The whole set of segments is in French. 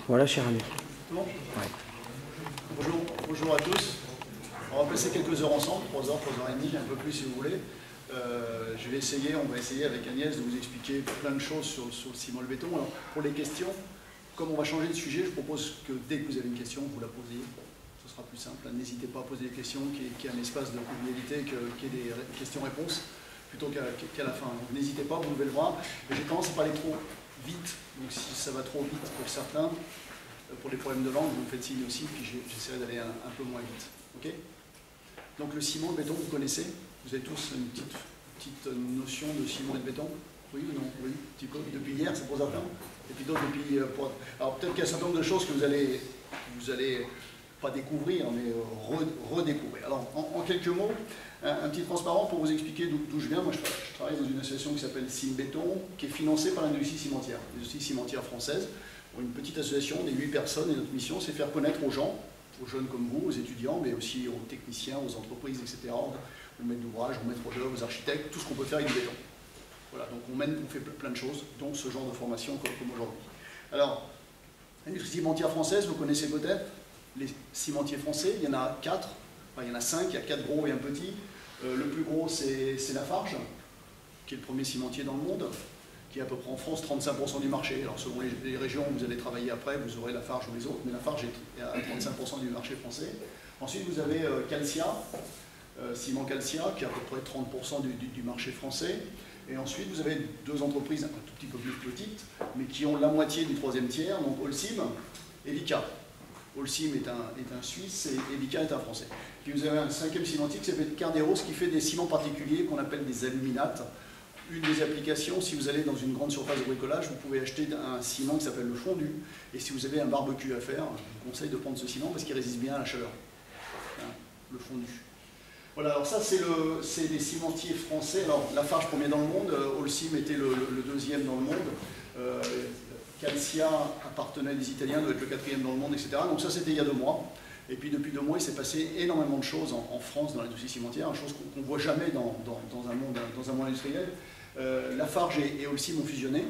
Voilà, cher ami. Bon. Ouais. Bonjour à tous. On va passer quelques heures ensemble, 3 heures et demie, un peu plus si vous voulez. On va essayer avec Agnès de vous expliquer plein de choses sur le ciment et le béton. Alors, pour les questions, comme on va changer de sujet, je propose que dès que vous avez une question, vous la posiez. Ce sera plus simple. N'hésitez pas à poser des questions, qu'il y ait un espace de convivialité, qu'il y ait des questions-réponses, plutôt qu'à la fin. Donc n'hésitez pas, vous levez le bras. J'ai tendance à parler trop vite, donc si ça va trop vite pour certains, pour les problèmes de langue, vous me faites signe aussi, puis j'essaierai d'aller un peu moins vite. Ok ? Donc le ciment, le béton, vous connaissez? Vous avez tous une petite notion de ciment et de béton? Oui ou non? Oui, un petit peu. Depuis hier, c'est pour certains. Et puis d'autres depuis... Alors peut-être qu'il y a un certain nombre de choses que vous allez pas découvrir, mais redécouvrir. Alors en quelques mots, un petit transparent pour vous expliquer d'où je viens. Moi je travaille dans une association qui s'appelle Cimbéton, qui est financée par l'industrie cimentière, l'industrie cimentière française. Une petite association, des 8 personnes, et notre mission c'est faire connaître aux gens, aux jeunes comme vous, aux étudiants, mais aussi aux techniciens, aux entreprises, etc., aux maîtres d'ouvrage, aux maîtres d'œuvre, aux architectes, tout ce qu'on peut faire avec du béton. Voilà, donc on fait plein de choses, dont ce genre de formation comme aujourd'hui. Alors, l'industrie cimentière française, vous connaissez peut-être les cimentiers français, il y en a 4, enfin il y en a 5, il y a 4 gros et un petit. Le plus gros c'est Lafarge, qui est le premier cimentier dans le monde, qui est à peu près en France 35% du marché. Alors selon les régions où vous allez travailler après, vous aurez Lafarge ou les autres, mais Lafarge est à 35% du marché français. Ensuite vous avez Calcia, Ciment Calcia, qui est à peu près 30% du marché français. Et ensuite vous avez 2 entreprises un tout petit peu plus petites, mais qui ont la moitié du 3e tiers, donc Holcim et Vicat. Holcim est un Suisse et Vicat est un Français. Puis vous avez un 5e cimentier qui s'appelle Carderos, qui fait des ciments particuliers qu'on appelle des aluminates. Une des applications, si vous allez dans une grande surface de bricolage, vous pouvez acheter un ciment qui s'appelle le fondu. Et si vous avez un barbecue à faire, je vous conseille de prendre ce ciment parce qu'il résiste bien à la chaleur. Hein, le fondu. Voilà, alors ça c'est des cimentiers français. Alors Lafarge premier dans le monde, Holcim était le 2e dans le monde. Calcia appartenait à des Italiens, doit être le 4e dans le monde, etc. Donc ça c'était il y a 2 mois. Et puis depuis 2 mois, il s'est passé énormément de choses en France dans l'industrie cimentière, une chose qu'on ne voit jamais dans un monde industriel. Lafarge et Holcim ont fusionné.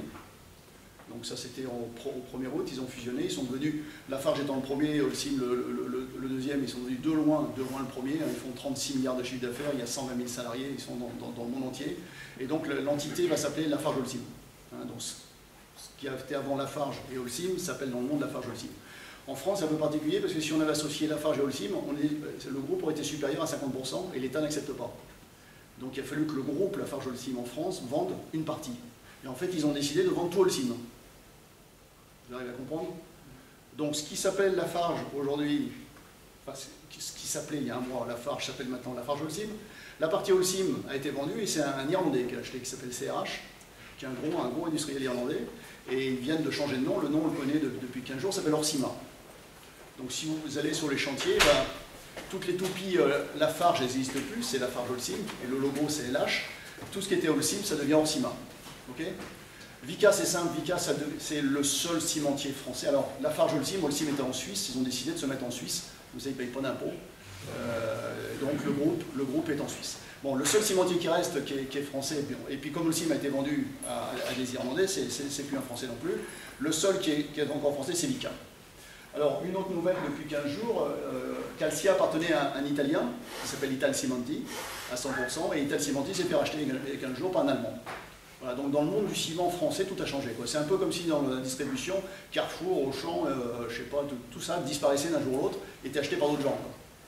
Donc ça c'était au 1er août, ils ont fusionné, ils sont devenus, Lafarge étant le premier, Holcim le 2e, ils sont devenus de loin le premier, ils font 36 milliards de chiffre d'affaires, il y a 120 000 salariés, ils sont dans le monde entier. Et donc l'entité va s'appeler Lafarge Holcim. Hein, donc, ce qui a été avant Lafarge et Holcim s'appelle dans le monde Lafarge Holcim. En France, c'est un peu particulier parce que si on avait associé Lafarge et Holcim, le groupe aurait été supérieur à 50% et l'État n'accepte pas. Donc il a fallu que le groupe Lafarge Holcim en France vende une partie. Et en fait, ils ont décidé de vendre tout Holcim. Vous arrivez à comprendre? Donc ce qui s'appelle Lafarge aujourd'hui, enfin, ce qui s'appelait il y a 1 mois Lafarge s'appelle maintenant Lafarge Holcim. La partie Holcim a été vendue et c'est un Irlandais qui a acheté, qui s'appelle CRH, qui est un gros industriel irlandais. Et ils viennent de changer de nom, le nom on le connaît depuis 15 jours, ça s'appelle Orcima. Donc si vous allez sur les chantiers, toutes les toupies Lafarge n'existent plus, c'est Lafarge Holcim, et le logo c'est LH. Tout ce qui était Holcim, ça devient Orcima. Okay, Vicat c'est simple, Vicat c'est le seul cimentier français. Alors Lafarge Holcim était en Suisse, ils ont décidé de se mettre en Suisse, vous savez, ils ne payent pas d'impôts. Donc le groupe est en Suisse. Bon, le seul cimentier qui reste, qui est français, et puis comme Holcim a été vendu à des Irlandais, c'est plus un français non plus. Le seul qui est encore français, c'est Vicat. Alors, une autre nouvelle depuis 15 jours, Calcia appartenait à un Italien, qui s'appelle Italcimenti, à 100%, et Italcimenti s'est fait racheter il y a 15 jours par un Allemand. Voilà, donc dans le monde du ciment français, tout a changé. C'est un peu comme si dans la distribution, Carrefour, Auchan, je sais pas, tout ça disparaissait d'un jour à l'autre, et était acheté par d'autres gens.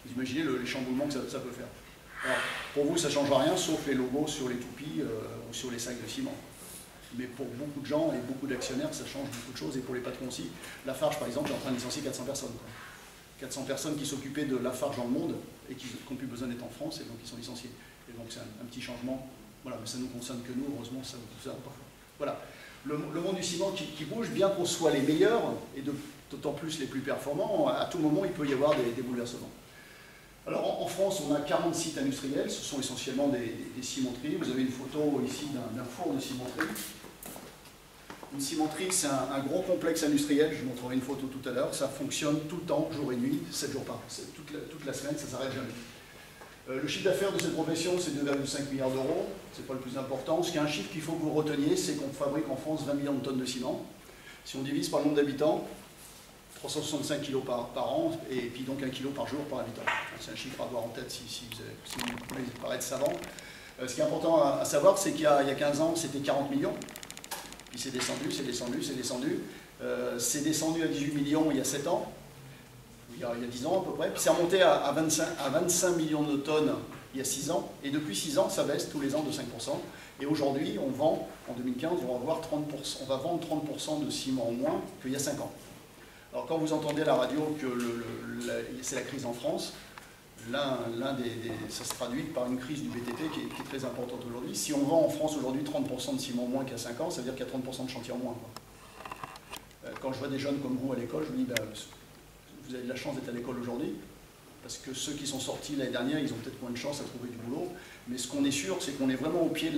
Vous imaginez les chamboulements que ça peut faire. Alors, pour vous, ça ne changera rien, sauf les logos sur les toupies ou sur les sacs de ciment. Mais pour beaucoup de gens et beaucoup d'actionnaires, ça change beaucoup de choses, et pour les patrons aussi. Lafarge, par exemple, est en train de licencier 400 personnes. 400 personnes qui s'occupaient de Lafarge dans le monde, et qui n'ont plus besoin d'être en France, et donc ils sont licenciés. Et donc c'est un petit changement, voilà, mais ça ne nous concerne que nous, heureusement, ça va pas. Voilà. Le monde du ciment qui bouge, bien qu'on soit les meilleurs, et d'autant plus les plus performants, à tout moment, il peut y avoir des bouleversements. Alors en France, on a 40 sites industriels, ce sont essentiellement des cimenteries. Vous avez une photo ici d'un four de cimenterie. Une cimenterie, c'est un gros complexe industriel, je vous montrerai une photo tout à l'heure. Ça fonctionne tout le temps, jour et nuit, 7 jours par an. Toute la semaine, ça ne s'arrête jamais. Le chiffre d'affaires de cette profession, c'est 2,5 milliards d'euros. Ce n'est pas le plus important. Ce qui est un chiffre qu'il faut que vous reteniez, c'est qu'on fabrique en France 20 millions de tonnes de ciment. Si on divise par le nombre d'habitants, 365 kg par an, et puis donc 1 kg par jour par habitant. C'est un chiffre à avoir en tête si vous voulez paraître savant. Ce qui est important à savoir, c'est qu'il y a 15 ans, c'était 40 millions. Puis c'est descendu, c'est descendu, c'est descendu. C'est descendu à 18 millions il y a 7 ans, il y a 10 ans à peu près. Puis c'est remonté à 25 millions de tonnes il y a 6 ans. Et depuis 6 ans, ça baisse tous les ans de 5%. Et aujourd'hui, on vend, en 2015, on va vendre 30% de ciment en moins qu'il y a 5 ans. Alors quand vous entendez à la radio que c'est la crise en France, ça se traduit par une crise du BTP qui est très importante aujourd'hui. Si on vend en France aujourd'hui 30% de ciment en moins qu'il y a 5 ans, ça veut dire qu'il y a 30% de chantier en moins. Quand je vois des jeunes comme vous à l'école, je me dis, vous avez de la chance d'être à l'école aujourd'hui, parce que ceux qui sont sortis l'année dernière, ils ont peut-être moins de chance à trouver du boulot. Mais ce qu'on est sûr, c'est qu'on est vraiment au pied de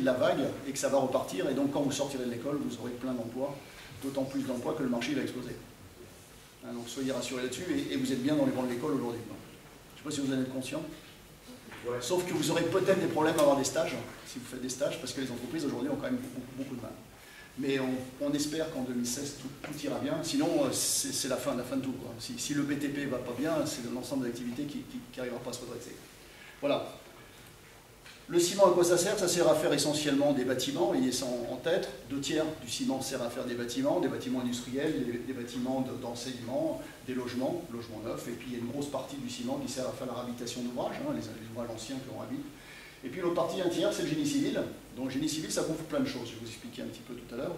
la vague et que ça va repartir. Et donc quand vous sortirez de l'école, vous aurez plein d'emplois, d'autant plus d'emplois que le marché va exploser. Donc soyez rassurés là-dessus, et vous êtes bien dans les bancs de l'école aujourd'hui. Je ne sais pas si vous en êtes conscient. Ouais. Sauf que vous aurez peut-être des problèmes à avoir des stages, si vous faites des stages, parce que les entreprises aujourd'hui ont quand même beaucoup de mal. Mais on espère qu'en 2016, tout ira bien. Sinon, c'est la fin de tout, quoi. Si le BTP ne va pas bien, c'est l'ensemble de l'activité qui n'arrivera pas à se redresser. Voilà. Le ciment, à quoi ça sert? Ça sert à faire essentiellement des bâtiments, ayez ça en tête. 2 tiers du ciment sert à faire des bâtiments industriels, des bâtiments d'enseignement, des logements neufs. Et puis il y a une grosse partie du ciment qui sert à faire la réhabilitation d'ouvrages, les ouvrages anciens que l'on habite. Et puis l'autre partie, 1 tiers, c'est le génie civil. Donc le génie civil, ça couvre plein de choses. Je vais vous expliquer un petit peu tout à l'heure.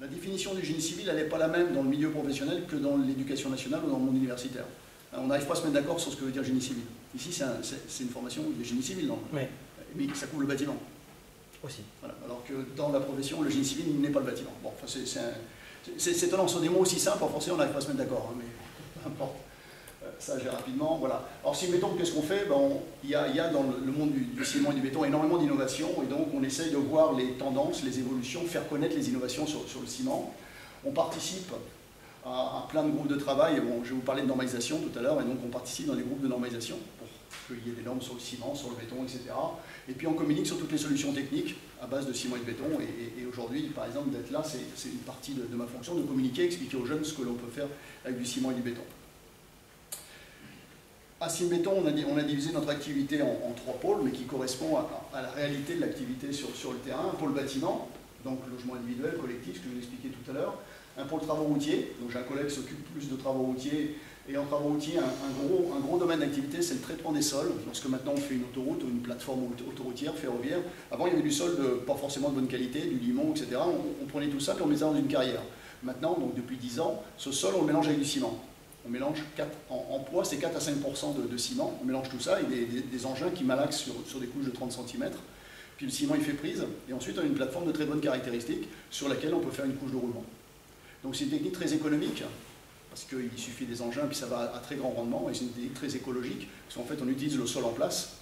La définition du génie civil, elle n'est pas la même dans le milieu professionnel que dans l'éducation nationale ou dans le monde universitaire. On n'arrive pas à se mettre d'accord sur ce que veut dire génie civil. Ici, c'est une formation de génie civil, non? Oui. Mais ça couvre le bâtiment. Aussi. Voilà. Alors que dans la profession, le génie civil n'est pas le bâtiment. Bon, enfin, c'est étonnant, sur des mots aussi simples, en français, on n'arrive pas à se mettre d'accord, mais peu importe. Ça, j'ai rapidement, voilà. Alors, si béton, qu'est-ce qu'on fait? Il y a dans le monde du ciment et du béton énormément d'innovations, et donc on essaye de voir les tendances, les évolutions, faire connaître les innovations sur le ciment. On participe à plein de groupes de travail. Bon, je vais vous parler de normalisation tout à l'heure, et donc on participe dans les groupes de normalisation pour qu'il y ait des normes sur le ciment, sur le béton, etc. Et puis on communique sur toutes les solutions techniques à base de ciment et de béton. Et aujourd'hui, par exemple, d'être là, c'est une partie de ma fonction, de communiquer, expliquer aux jeunes ce que l'on peut faire avec du ciment et du béton. À Cimbéton, on a divisé notre activité en 3 pôles, mais qui correspondent à la réalité de l'activité sur le terrain. Un pôle bâtiment, donc logement individuel, collectif, ce que je vous expliquais tout à l'heure. Un pôle travaux routiers, donc j'ai un collègue qui s'occupe plus de travaux routiers. Et en travaux routiers, un gros domaine d'activité, c'est le traitement des sols. Lorsque maintenant on fait une autoroute ou une plateforme autoroutière, ferroviaire, avant il y avait du sol pas forcément de bonne qualité, du limon, etc. On prenait tout ça et on mettait ça dans une carrière. Maintenant, donc depuis 10 ans, ce sol on le mélange avec du ciment. On mélange en poids, c'est 4 à 5% de ciment. On mélange tout ça et des engins qui malaxent sur des couches de 30 cm. Puis le ciment il fait prise. Et ensuite on a une plateforme de très bonnes caractéristiques sur laquelle on peut faire une couche de roulement. Donc c'est une technique très économique, parce qu'il suffit des engins, puis ça va à très grand rendement, et c'est une technique très écologique, parce qu'en fait on utilise le sol en place,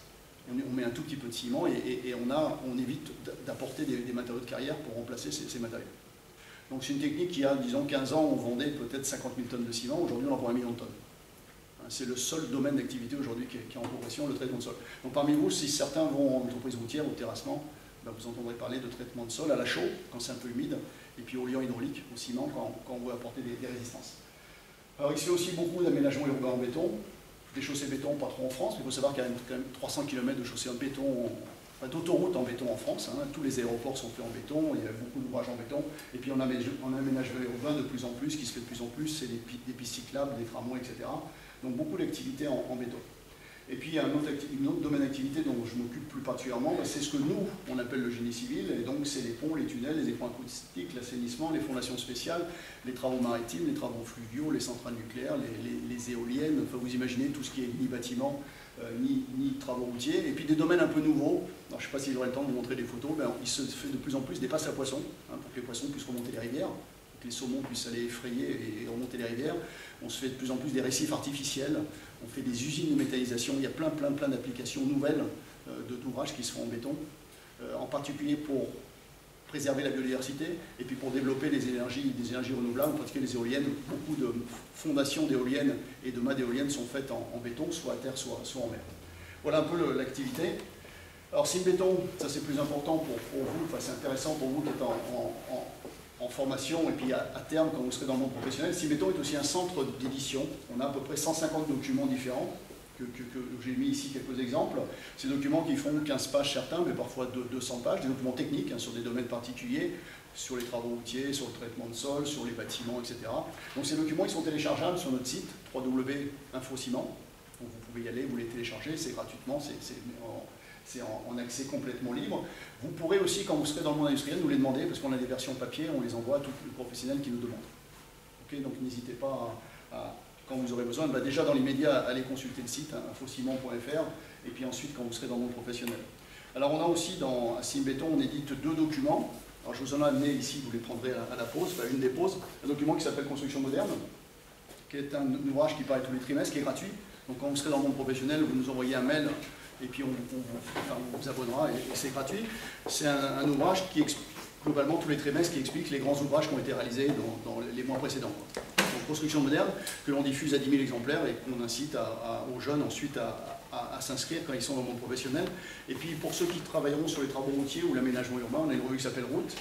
on met un tout petit peu de ciment, et on évite d'apporter des matériaux de carrière pour remplacer ces matériaux. Donc c'est une technique qui a, disons, 15 ans, on vendait peut-être 50 000 tonnes de ciment, aujourd'hui on en vend 1 million de tonnes. C'est le seul domaine d'activité aujourd'hui qui est en progression, le traitement de sol. Donc parmi vous, si certains vont en entreprise routière, au terrassement, vous entendrez parler de traitement de sol à la chaux, quand c'est un peu humide, et puis au liant hydraulique, au ciment, quand on veut apporter des résistances. Alors il se fait aussi beaucoup d'aménagements urbains en béton, des chaussées béton, pas trop en France, mais il faut savoir qu'il y a quand même 300 km de chaussées en béton, d'autoroutes en béton en France, tous les aéroports sont faits en béton, il y a beaucoup d'ouvrages en béton, et puis on aménage urbain de plus en plus, qui se fait de plus en plus, c'est des pistes cyclables, des tramways, etc. Donc beaucoup d'activités en béton. Et puis il y a un autre domaine d'activité dont je m'occupe plus particulièrement, c'est ce que nous, on appelle le génie civil, et donc c'est les ponts, les tunnels, les éponges acoustiques, l'assainissement, les fondations spéciales, les travaux maritimes, les travaux fluviaux, les centrales nucléaires, les éoliennes, enfin vous imaginez tout ce qui est ni bâtiment, ni travaux routiers, et puis des domaines un peu nouveaux. Alors, je ne sais pas si j'aurai le temps de vous montrer des photos, mais il se fait de plus en plus des passes à poissons, pour que les poissons puissent remonter les rivières, que les saumons puissent aller effrayer et remonter les rivières. On se fait de plus en plus des récifs artificiels, on fait des usines de métallisation, il y a plein d'applications nouvelles d'ouvrages qui se font en béton, en particulier pour préserver la biodiversité et puis pour développer des énergies renouvelables, en particulier les éoliennes. Beaucoup de fondations d'éoliennes et de mâts d'éoliennes sont faites en béton, soit à terre, soit en mer. Voilà un peu l'activité. Alors Cimbéton, ça c'est plus important pour vous, enfin c'est intéressant pour vous qui êtes en formation, et puis à terme, quand vous serez dans le monde professionnel, Simbéton est aussi un centre d'édition. On a à peu près 150 documents différents, que j'ai mis ici quelques exemples. Ces documents qui font 15 pages certains, mais parfois 200 pages, des documents techniques sur des domaines particuliers, sur les travaux routiers, sur le traitement de sol, sur les bâtiments, etc. Donc ces documents, ils sont téléchargeables sur notre site, www.infociment. Donc vous pouvez y aller, vous les télécharger, c'est gratuitement, c'est en accès complètement libre. Vous pourrez aussi, quand vous serez dans le monde industriel, nous les demander, parce qu'on a des versions papier, on les envoie à tous les professionnels qui nous demandent. Okay, donc n'hésitez pas quand vous aurez besoin, déjà dans l'immédiat, allez consulter le site, infociment.fr, et puis ensuite quand vous serez dans le monde professionnel. Alors on a aussi, à Simbéton, on édite 2 documents. Alors je vous en ai amené ici, vous les prendrez à la pause, une des pauses, un document qui s'appelle Construction moderne, qui est un ouvrage qui paraît tous les trimestres, qui est gratuit. Donc quand vous serez dans le monde professionnel, vous nous envoyez un mail, et puis on vous abonnera, et c'est gratuit. C'est un ouvrage qui explique, globalement, tous les trimestres, qui explique les grands ouvrages qui ont été réalisés dans les mois précédents. Donc Construction moderne, que l'on diffuse à 10 000 exemplaires, et qu'on incite aux jeunes ensuite à s'inscrire quand ils sont dans le monde professionnel. Et puis pour ceux qui travailleront sur les travaux routiers ou l'aménagement urbain, on a une revue qui s'appelle Route,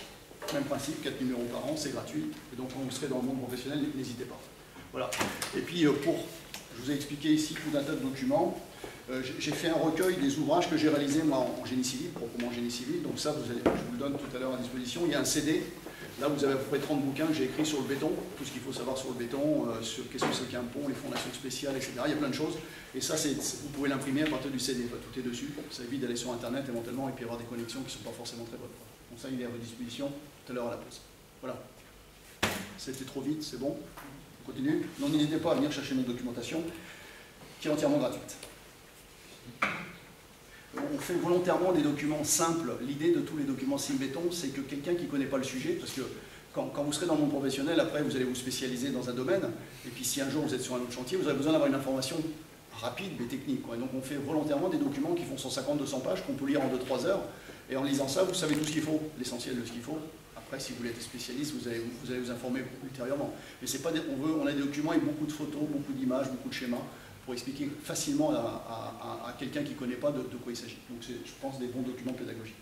même principe, 4 numéros par an, c'est gratuit. Et donc quand vous serez dans le monde professionnel, n'hésitez pas. Voilà. Et puis je vous ai expliqué ici tout un tas de documents. J'ai fait un recueil des ouvrages que j'ai réalisés moi en génie civil, proprement génie civil. Donc ça, je vous le donne tout à l'heure à disposition. Il y a un CD. Là, vous avez à peu près 30 bouquins que j'ai écrits sur le béton, tout ce qu'il faut savoir sur le béton, sur qu'est-ce que c'est qu'un pont, les fondations spéciales, etc. Il y a plein de choses. Et ça, vous pouvez l'imprimer à partir du CD. Tout est dessus. Ça évite d'aller sur Internet éventuellement et puis avoir des connexions qui ne sont pas forcément très bonnes. Donc ça, il est à votre disposition tout à l'heure à la pause. Voilà. C'était trop vite, c'est bon? On continue. Donc n'hésitez pas à venir chercher notre documentation, qui est entièrement gratuite. On fait volontairement des documents simples. L'idée de tous les documents Simbéton, c'est que quelqu'un qui ne connaît pas le sujet, parce que quand vous serez dans le monde professionnel, après vous allez vous spécialiser dans un domaine, et puis si un jour vous êtes sur un autre chantier, vous avez besoin d'avoir une information rapide mais technique. Et donc on fait volontairement des documents qui font 150-200 pages, qu'on peut lire en 2-3 heures, et en lisant ça, vous savez tout ce qu'il faut, l'essentiel de ce qu'il faut. Après, si vous voulez être spécialiste, vous allez vous informer ultérieurement. Mais c'est pas on a des documents avec beaucoup de photos, beaucoup d'images, beaucoup de schémas, pour expliquer facilement à quelqu'un qui ne connaît pas de quoi il s'agit. Donc c'est, je pense, des bons documents pédagogiques.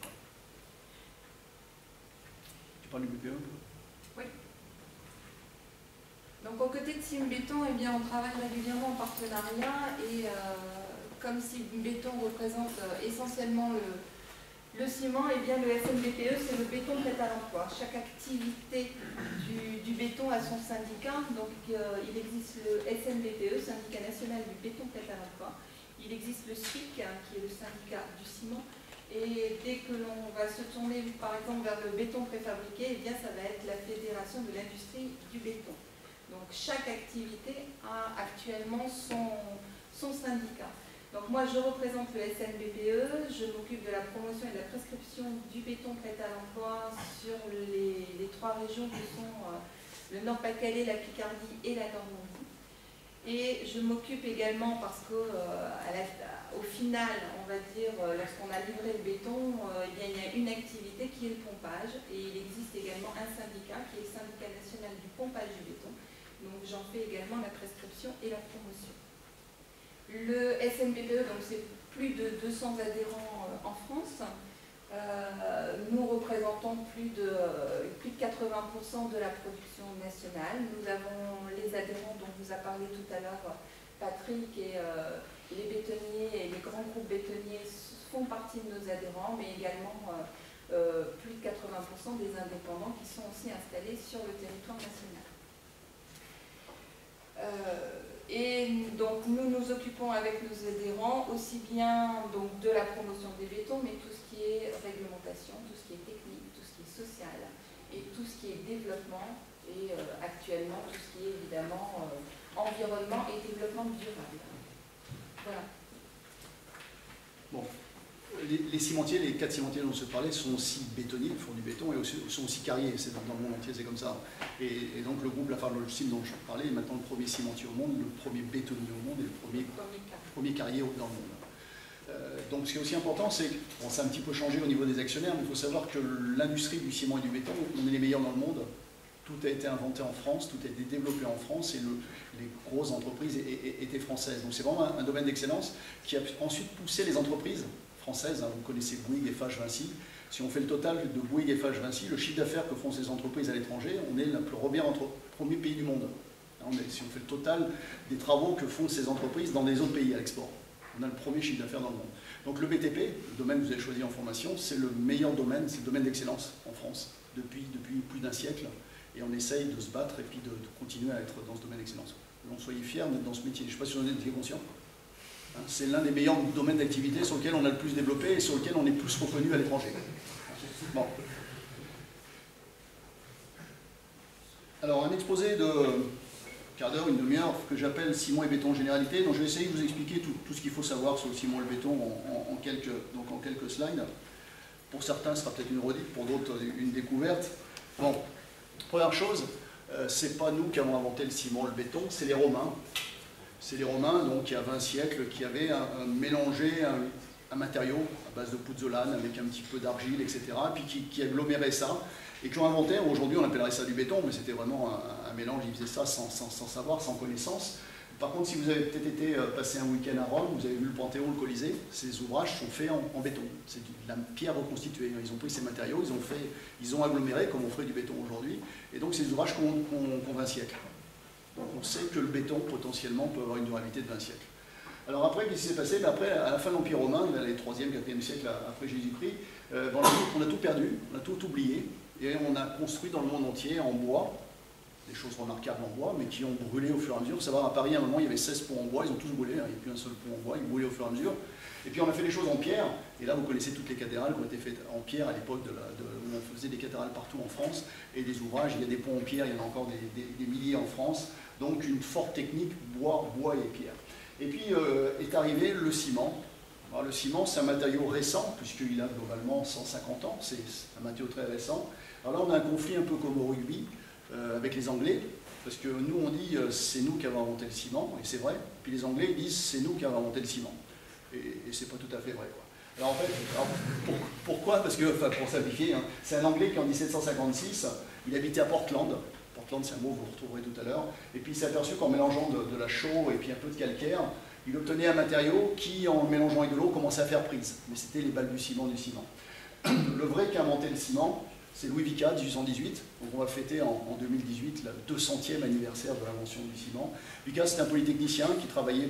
Tu parles du BPE un peu ? Oui. Donc aux côtés de Simbéton, eh bien, on travaille régulièrement en partenariat et comme Simbéton représente essentiellement le ciment, eh bien, le SNBPE, c'est le béton prêt à l'emploi. Chaque activité du béton a son syndicat. Donc, il existe le SNBPE, Syndicat national du béton prêt à l'emploi. Il existe le SPIC, qui est le syndicat du ciment. Et dès que l'on va se tourner, par exemple, vers le béton préfabriqué, eh bien, ça va être la Fédération de l'industrie du béton. Donc, chaque activité a actuellement son syndicat. Donc moi, je représente le SNBPE, je m'occupe de la promotion et de la prescription du béton prêt à l'emploi sur les 3 régions qui sont le Nord-Pas-de-Calais, la Picardie et la Normandie. Et je m'occupe également parce qu'au final, on va dire, lorsqu'on a livré le béton, il y a une activité qui est le pompage. Et il existe également un syndicat qui est le syndicat national du pompage du béton. Donc j'en fais également la prescription et la promotion. Le SNBPE, donc c'est plus de 200 adhérents en France. Nous représentons plus de 80% de la production nationale. Nous avons les adhérents dont vous a parlé tout à l'heure Patrick, et les bétonniers et les grands groupes bétonniers font partie de nos adhérents, mais également plus de 80% des indépendants qui sont aussi installés sur le territoire national. Et donc nous nous occupons avec nos adhérents aussi bien donc, de la promotion des bétons, mais tout ce qui est réglementation, tout ce qui est technique, tout ce qui est social et tout ce qui est développement et actuellement tout ce qui est évidemment environnement et développement durable. Voilà. Bon. Les cimentiers, les 4 cimentiers dont je parlais, sont aussi bétonniers, font du béton, et sont aussi carriers. C'est dans le monde entier, c'est comme ça. Et donc le groupe Lafarge-Holcim dont je parlais est maintenant le premier cimentier au monde, le premier bétonnier au monde et le premier carrier dans le monde. Donc ce qui est aussi important, c'est que bon, ça a un petit peu changé au niveau des actionnaires, mais il faut savoir que l'industrie du ciment et du béton, on est les meilleurs dans le monde. Tout a été inventé en France, tout a été développé en France, et les grosses entreprises étaient françaises. Donc c'est vraiment un domaine d'excellence qui a ensuite poussé les entreprises françaises, hein, vous connaissez Bouygues, Eiffage, Vinci, Si on fait le total de Bouygues, Eiffage, Vinci, le chiffre d'affaires que font ces entreprises à l'étranger, on est le premier pays du monde. Si on fait le total des travaux que font ces entreprises dans des autres pays à l'export, on a le premier chiffre d'affaires dans le monde. Donc le BTP, le domaine que vous avez choisi en formation, c'est le meilleur domaine, c'est le domaine d'excellence en France depuis plus d'un siècle. Et on essaye de se battre et puis de continuer à être dans ce domaine d'excellence. Donc soyez fiers d'être dans ce métier. Je ne sais pas si vous en êtes conscient. C'est l'un des meilleurs domaines d'activité sur lequel on a le plus développé et sur lequel on est plus reconnu à l'étranger. Bon. Alors, un exposé de quart d'heure, une demi-heure, que j'appelle ciment et béton généralité. Donc, je vais essayer de vous expliquer tout ce qu'il faut savoir sur le ciment et le béton en quelques slides. Pour certains, ce sera peut-être une redite, pour d'autres, une découverte. Bon, première chose, c'est pas nous qui avons inventé le ciment et le béton, c'est les Romains. C'est les Romains, donc il y a 20 siècles, qui avaient mélangé un matériau à base de pouzzolane avec un petit peu d'argile, etc., puis qui aggloméraient ça, et qui ont inventé, aujourd'hui on appellerait ça du béton, mais c'était vraiment un mélange, ils faisaient ça sans savoir, sans connaissance. Par contre, si vous avez peut-être été passer un week-end à Rome, vous avez vu le Panthéon, le Colisée, ces ouvrages sont faits en béton. C'est de la pierre reconstituée. Ils ont pris ces matériaux, ils ont aggloméré comme on ferait du béton aujourd'hui, et donc c'est des ouvrages qui ont 20 siècles. Donc on sait que le béton, potentiellement, peut avoir une durabilité de 20 siècles. Alors après, qu'est-ce qui s'est passé? Après, à la fin de l'Empire romain, les 3e, 4e siècle après Jésus-Christ, on a tout perdu, on a tout oublié, et on a construit dans le monde entier en bois, des choses remarquables en bois, mais qui ont brûlé au fur et à mesure. Vous savez, à Paris, à un moment, il y avait 16 ponts en bois, ils ont tous brûlé, hein, il n'y a plus un seul pont en bois, ils brûlaient au fur et à mesure. Et puis on a fait les choses en pierre, et là vous connaissez toutes les cathédrales qui ont été faites en pierre à l'époque où on faisait des cathédrales partout en France, et des ouvrages, il y a des ponts en pierre, il y en a encore des milliers en France, donc une forte technique bois et pierre. Et puis est arrivé le ciment. Alors, le ciment, c'est un matériau récent, puisqu'il a globalement 150 ans, c'est un matériau très récent. Alors là, on a un conflit un peu comme au rugby avec les Anglais, parce que nous, on dit c'est nous qui avons inventé le ciment, et c'est vrai, puis les Anglais disent c'est nous qui avons inventé le ciment. Et c'est pas tout à fait vrai, quoi. Alors en fait, pourquoi? Parce que, enfin, pour simplifier, hein, c'est un Anglais qui en 1756, il habitait à Portland. Portland, c'est un mot que vous retrouverez tout à l'heure. Et puis il s'est aperçu qu'en mélangeant de la chaux et puis un peu de calcaire, il obtenait un matériau qui, en le mélangeant avec de l'eau, commençait à faire prise. Mais c'était les balbutiements du ciment. Le vrai qui a inventé le ciment, c'est Louis Vicat, 1818. Donc on va fêter en 2018 le 200e anniversaire de l'invention du ciment. Vicat, c'est un polytechnicien qui travaillait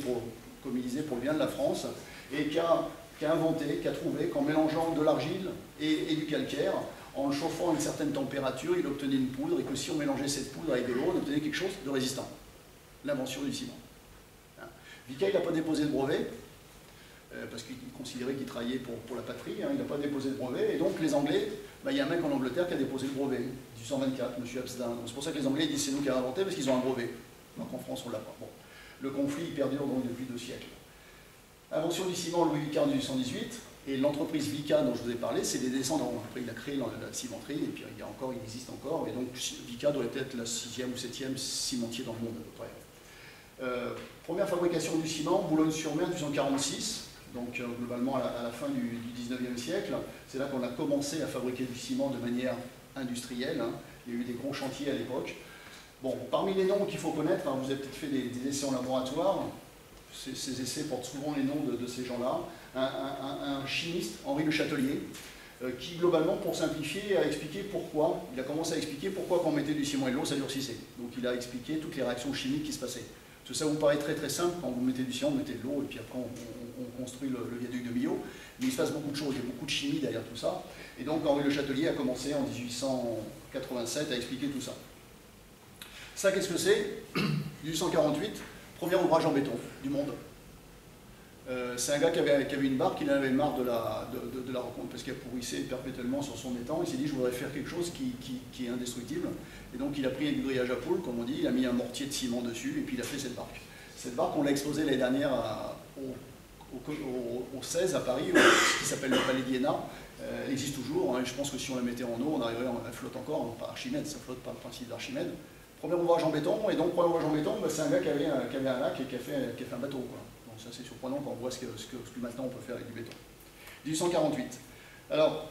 comme il disait, pour le bien de la France, et qui a inventé, qui a trouvé qu'en mélangeant de l'argile et du calcaire, en le chauffant à une certaine température, il obtenait une poudre, et que si on mélangeait cette poudre avec de l'eau, on obtenait quelque chose de résistant. L'invention du ciment. Vicat, il n'a pas déposé de brevet, parce qu'il considérait qu'il travaillait pour la patrie, hein, il n'a pas déposé de brevet, et donc les Anglais, il y a un mec en Angleterre qui a déposé le brevet, 1824, M. Absdin. C'est pour ça que les Anglais disent c'est nous qui avons inventé, parce qu'ils ont un brevet. Donc en France, on ne l'a pas. Bon. Le conflit perdure donc depuis 2 siècles. Invention du ciment, Louis Vicat en 1818, et l'entreprise Vicat dont je vous ai parlé, c'est des descendants. Après, il a créé la cimenterie, et puis il existe encore, et donc Vicat doit être la 6e ou 7e cimentier dans le monde à peu près. Première fabrication du ciment, Boulogne-sur-Mer, 1846, donc globalement à la fin du 19e siècle. C'est là qu'on a commencé à fabriquer du ciment de manière industrielle. Hein. Il y a eu des gros chantiers à l'époque. Bon, parmi les noms qu'il faut connaître, hein, vous avez peut-être fait des essais en laboratoire, ces essais portent souvent les noms de ces gens-là. Un chimiste, Henri Le Chatelier, qui globalement, pour simplifier, a expliqué pourquoi, il a commencé à expliquer pourquoi quand on mettait du ciment et de l'eau, ça durcissait. Donc il a expliqué toutes les réactions chimiques qui se passaient. Parce que ça vous paraît très très simple, quand vous mettez du ciment, vous mettez de l'eau, et puis après on construit le viaduc de Millau, mais il se passe beaucoup de choses, il y a beaucoup de chimie derrière tout ça. Et donc Henri Le Chatelier a commencé en 1887 à expliquer tout ça. Ça, qu'est-ce que c'est? 1848, premier ouvrage en béton du monde. C'est un gars qui avait une barque, il en avait marre de la rencontre parce qu'elle pourrissait perpétuellement sur son étang. Il s'est dit, je voudrais faire quelque chose qui est indestructible. Et donc il a pris du grillage à poule, comme on dit, il a mis un mortier de ciment dessus et puis il a fait cette barque. Cette barque, on l'a exposée l'année dernière au 16 à Paris, ce qui s'appelle le Palais d'Iéna. Elle existe toujours, hein, et je pense que si on la mettait en eau, on arriverait, elle flotte encore, hein, pas Archimède, ça flotte par le principe d'Archimède. Premier ouvrage en béton, et donc premier ouvrage en béton, c'est un gars qui avait un lac et qui a fait un bateau, quoi. Donc ça c'est surprenant quand on voit ce que maintenant on peut faire avec du béton. 1848. Alors,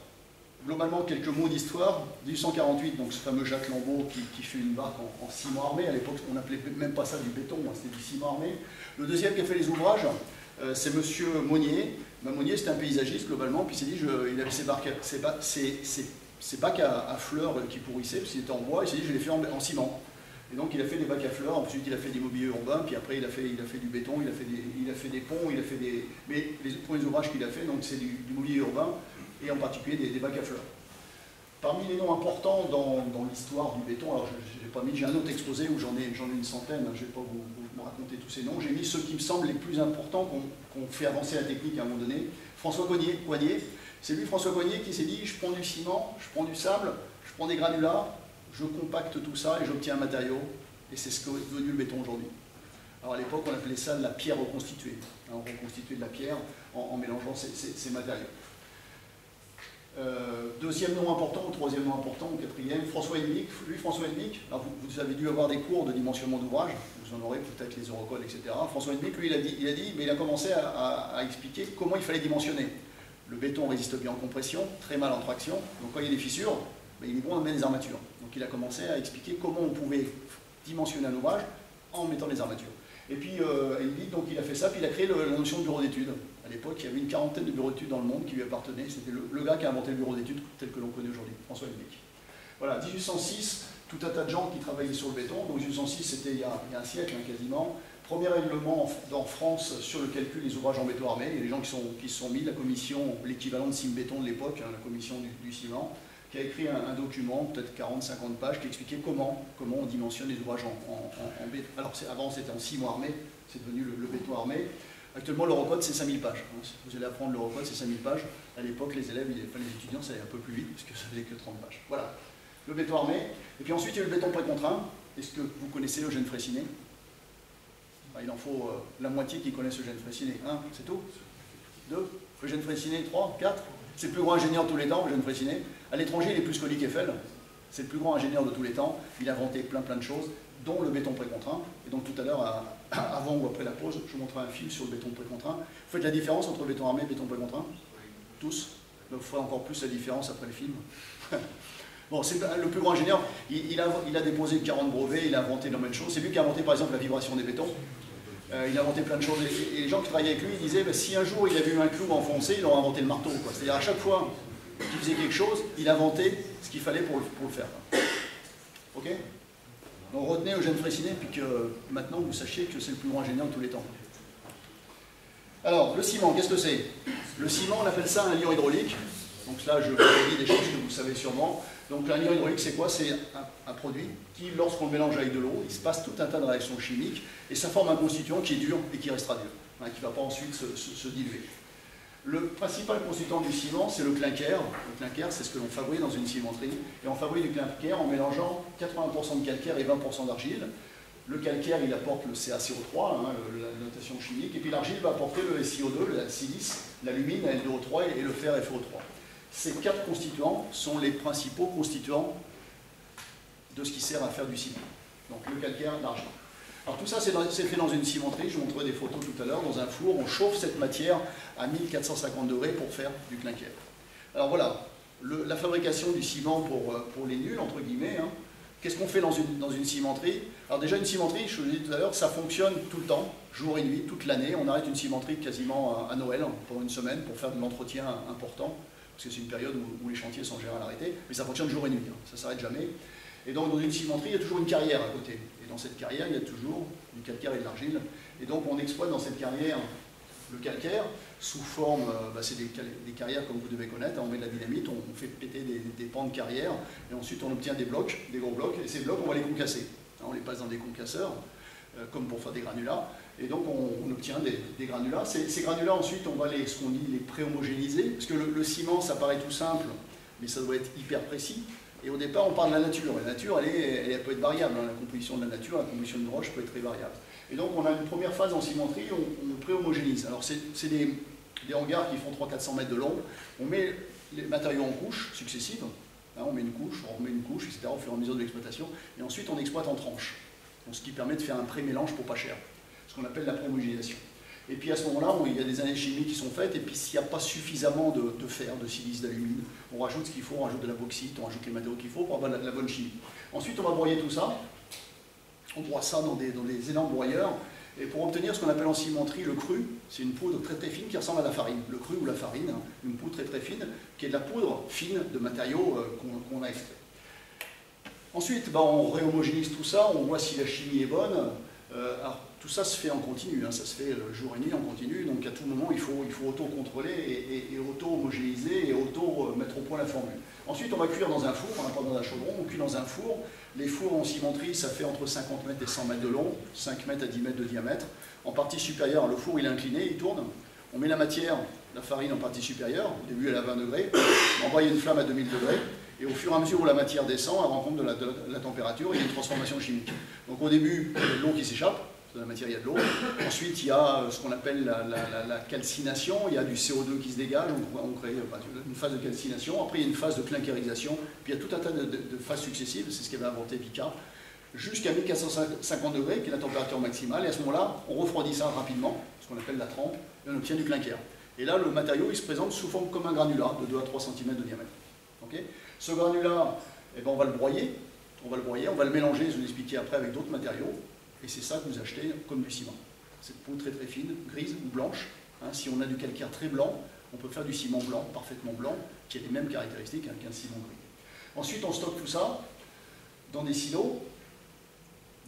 globalement, quelques mots d'histoire. 1848, donc ce fameux Jacques Lambeau qui fait une barque en ciment armé. À l'époque, on n'appelait même pas ça du béton, c'était du ciment armé. Le deuxième qui a fait les ouvrages, c'est monsieur Monnier. Monnier, c'était un paysagiste globalement, puis il s'est dit, il avait ses bacs à fleurs qui pourrissaient, parce qu'il était en bois, il s'est dit, je vais les faire en ciment. Et donc il a fait des bacs à fleurs, ensuite il a fait des mobiliers urbains, puis après il a fait du béton, il a fait des ponts, mais les premiers ouvrages qu'il a fait, donc c'est du mobilier urbain, et en particulier des bacs à fleurs. Parmi les noms importants dans l'histoire du béton, alors j'ai un autre exposé où j'en ai une centaine, je ne vais pas vous raconter tous ces noms, j'ai mis ceux qui me semblent les plus importants, qu'on fait avancer la technique à un moment donné. François Coignet, c'est lui François Coignet qui s'est dit, je prends du ciment, je prends du sable, je prends des granulats, je compacte tout ça et j'obtiens un matériau, et c'est ce qu'est devenu le béton aujourd'hui. Alors à l'époque, on appelait ça de la pierre reconstituée. On reconstituait de la pierre en mélangeant ces matériaux. Deuxième nom important, ou troisième nom important, ou quatrième, François Hennebique. Lui, François Hennebique, vous avez dû avoir des cours de dimensionnement d'ouvrage, vous en aurez peut-être les Eurocodes, etc. François Hennebique, lui, il a commencé à expliquer comment il fallait dimensionner. Le béton résiste bien en compression, très mal en traction, donc quand il y a des fissures, il est bon à mettre des armatures. Donc il a commencé à expliquer comment on pouvait dimensionner un ouvrage en mettant des armatures. Et puis Hennebique, donc il a fait ça, puis il a créé la notion de bureau d'études. À l'époque, il y avait une quarantaine de bureaux d'études dans le monde qui lui appartenaient. C'était le gars qui a inventé le bureau d'études tel que l'on connaît aujourd'hui, François Hennebique. Voilà, 1806, tout un tas de gens qui travaillaient sur le béton. Donc 1806, c'était il y a un siècle quasiment. Premier règlement en France sur le calcul des ouvrages en béton armé. Il y a des gens qui se sont mis, la commission, l'équivalent de Cimbéton de l'époque, la commission du ciment, qui a écrit un document, peut-être 40-50 pages, qui expliquait comment on dimensionne les ouvrages en béton. Alors avant c'était en ciment armé, c'est devenu le béton armé. Actuellement l'Eurocode c'est 5000 pages. Vous allez apprendre l'Eurocode c'est 5000 pages. À l'époque les élèves, les étudiants ça allait un peu plus vite, parce que ça faisait que 30 pages. Voilà, le béton armé. Et puis ensuite il y a eu le béton précontraint. Est-ce que vous connaissez Eugène Freycinet? Il en faut la moitié qui connaissent Eugène Freycinet. 1, c'est tout? 2, Eugène Freycinet, 3, 4. C'est le plus grand ingénieur de tous les temps, Eugène Freycinet. À l'étranger, il est plus connu qu'Eiffel. C'est le plus grand ingénieur de tous les temps. Il a inventé plein de choses, dont le béton précontraint. Et donc tout à l'heure, avant ou après la pause, je vous montrerai un film sur le béton précontraint. Vous faites la différence entre béton armé et béton précontraint? Tous? Donc vous ferez encore plus la différence après le film. Bon, c'est le plus grand ingénieur. Il a déposé 40 brevets, il a inventé énormément de choses. C'est lui qui a inventé par exemple la vibration des bétons. Il a inventé plein de choses. Et les gens qui travaillaient avec lui, ils disaient, si un jour il avait eu un clou enfoncé, il aurait inventé le marteau. C'est-à-dire à chaque fois qu'il faisait quelque chose, il inventait ce qu'il fallait pour le faire. Ok? Donc retenez Eugène Freycinet, puis que maintenant vous sachiez que c'est le plus grand ingénieur de tous les temps. Alors, le ciment, qu'est-ce que c'est? Le ciment, on appelle ça un liant hydraulique. Donc là, je vous ai dit des choses que vous savez sûrement. Donc un liant hydraulique, c'est quoi? C'est un produit qui, lorsqu'on le mélange avec de l'eau, il se passe tout un tas de réactions chimiques, et ça forme un constituant qui est dur et qui restera dur, qui ne va pas ensuite se diluer. Le principal constituant du ciment, c'est le clinker. Le clinker, c'est ce que l'on fabrique dans une cimenterie. Et on fabrique du clinker en mélangeant 80% de calcaire et 20% d'argile. Le calcaire, il apporte le CaCO3, la notation chimique, et puis l'argile va apporter le SiO2, le silice, l'alumine, la L2O3 et le fer FeO3. Ces 4 constituants sont les principaux constituants de ce qui sert à faire du ciment. Donc le calcaire, l'argile. Alors tout ça, c'est fait dans une cimenterie. Je vous montrerai des photos tout à l'heure. Dans un four, on chauffe cette matière à 1450 degrés pour faire du clinker. Alors voilà, la fabrication du ciment pour les nuls, entre guillemets. Qu'est-ce qu'on fait dans une cimenterie? Alors déjà, une cimenterie, je vous l'ai dit tout à l'heure, ça fonctionne tout le temps, jour et nuit, toute l'année. On arrête une cimenterie quasiment à Noël, pendant une semaine, pour faire de l'entretien important, parce que c'est une période où les chantiers sont gérés à l'arrêté, mais ça fonctionne jour et nuit, ça ne s'arrête jamais. Et donc dans une cimenterie, il y a toujours une carrière à côté. Et dans cette carrière, il y a toujours du calcaire et de l'argile. Et donc on exploite dans cette carrière le calcaire sous forme, c'est des carrières comme vous devez connaître, on met de la dynamite, on fait péter des pans de carrière, et ensuite on obtient des blocs, des gros blocs, et ces blocs on va les concasser. On les passe dans des concasseurs, comme pour faire des granulats, et donc on obtient des granulats. Ces granulats ensuite on va ce qu'on dit les pré-homogénéiser, parce que le ciment ça paraît tout simple, mais ça doit être hyper précis. Et au départ, on parle de la nature. La nature, elle peut être variable. La composition de la nature, la composition d'une roche peut être très variable. Et donc, on a une première phase en cimenterie, on pré-homogénise. Alors, c'est des hangars qui font 300-400 mètres de long. On met les matériaux en couches successives. On met une couche, on remet une couche, etc. au fur et à mesure de l'exploitation. Et ensuite, on exploite en tranches. Donc, ce qui permet de faire un pré-mélange pour pas cher. Ce qu'on appelle la pré-homogénéisation. Et puis à ce moment-là, il y a des analyses chimiques qui sont faites, et puis s'il n'y a pas suffisamment de fer, de silice, d'alumine, on rajoute ce qu'il faut, on rajoute de la bauxite, on rajoute les matériaux qu'il faut pour avoir la bonne chimie. Ensuite, on va broyer tout ça, on broie ça dans des énormes broyeurs, Et pour obtenir ce qu'on appelle en cimenterie le cru, c'est une poudre très très fine qui ressemble à la farine. Le cru ou la farine, hein, une poudre très très fine, qui est de la poudre fine de matériaux qu'on a extraits. Ensuite, on réhomogénise tout ça, on voit si la chimie est bonne. Alors, tout ça se fait en continu, hein, ça se fait jour et nuit en continu, donc à tout moment il faut auto-contrôler et auto-homogénéiser et auto-mettre au point la formule. Ensuite, on va cuire dans un four, on n'a pas dans un chaudron, on cuit dans un four. Les fours en cimenterie, ça fait entre 50 mètres et 100 mètres de long, 5 mètres à 10 mètres de diamètre. En partie supérieure, le four il est incliné, il tourne. On met la matière, la farine en partie supérieure, au début elle est à 20 degrés, on envoie une flamme à 2000 degrés, et au fur et à mesure où la matière descend, elle rend compte de la température, il y a une transformation chimique. Donc au début, il y a de l'eau qui s'échappe, dans la matière il y a de l'eau. Ensuite, il y a ce qu'on appelle la calcination, il y a du CO2 qui se dégage, on crée une phase de calcination, après il y a une phase de clinkérisation, puis il y a tout un tas de phases successives, c'est ce qu'avait inventé Picard, jusqu'à 1450 degrés, qui est la température maximale, et à ce moment-là, on refroidit ça rapidement, ce qu'on appelle la trempe, et on obtient du clinker. Et là, le matériau, il se présente sous forme comme un granulat, de 2 à 3 cm de diamètre. Okay, ce granulat, on va le broyer, on va le mélanger, je vais vous expliquer après, avec d'autres matériaux, et c'est ça que vous achetez comme du ciment. Cette peau très très fine, grise ou blanche, hein, si on a du calcaire très blanc, on peut faire du ciment blanc, parfaitement blanc, qui a les mêmes caractéristiques qu'un ciment gris. Ensuite, on stocke tout ça dans des silos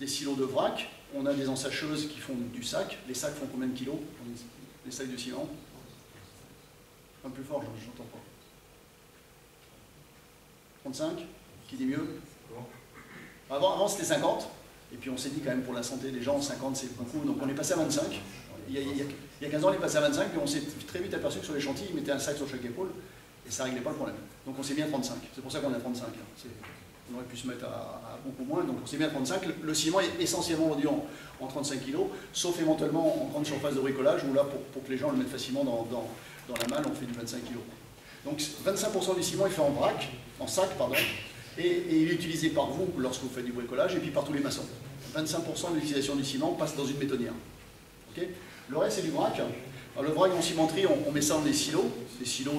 de vrac. On a des ensacheuses qui font du sac. Les sacs font combien de kilos? Les sacs de ciment? Un peu plus fort, j'entends pas. 35? Qui dit mieux? Avant c'était 50. Et puis on s'est dit quand même pour la santé des gens, 50 c'est beaucoup, donc on est passé à 25. Il y a 15 ans on est passé à 25, puis on s'est très vite aperçu que sur les chantiers, ils mettaient un sac sur chaque épaule, et ça ne réglait pas le problème. Donc on s'est mis à 35, c'est pour ça qu'on est à 35. Hein. On aurait pu se mettre à beaucoup moins, donc on s'est mis à 35. Le ciment est essentiellement vendu en 35 kg, sauf éventuellement en grande surface de bricolage, où là, pour que les gens le mettent facilement dans la malle, on fait du 25 kg. Donc 25% du ciment est fait en sac, et il est utilisé par vous lorsque vous faites du bricolage, et puis par tous les maçons. 25% de l'utilisation du ciment passe dans une bétonnière. Okay, le reste, c'est du vrac. Alors, le vrac en cimenterie, on met ça dans des silos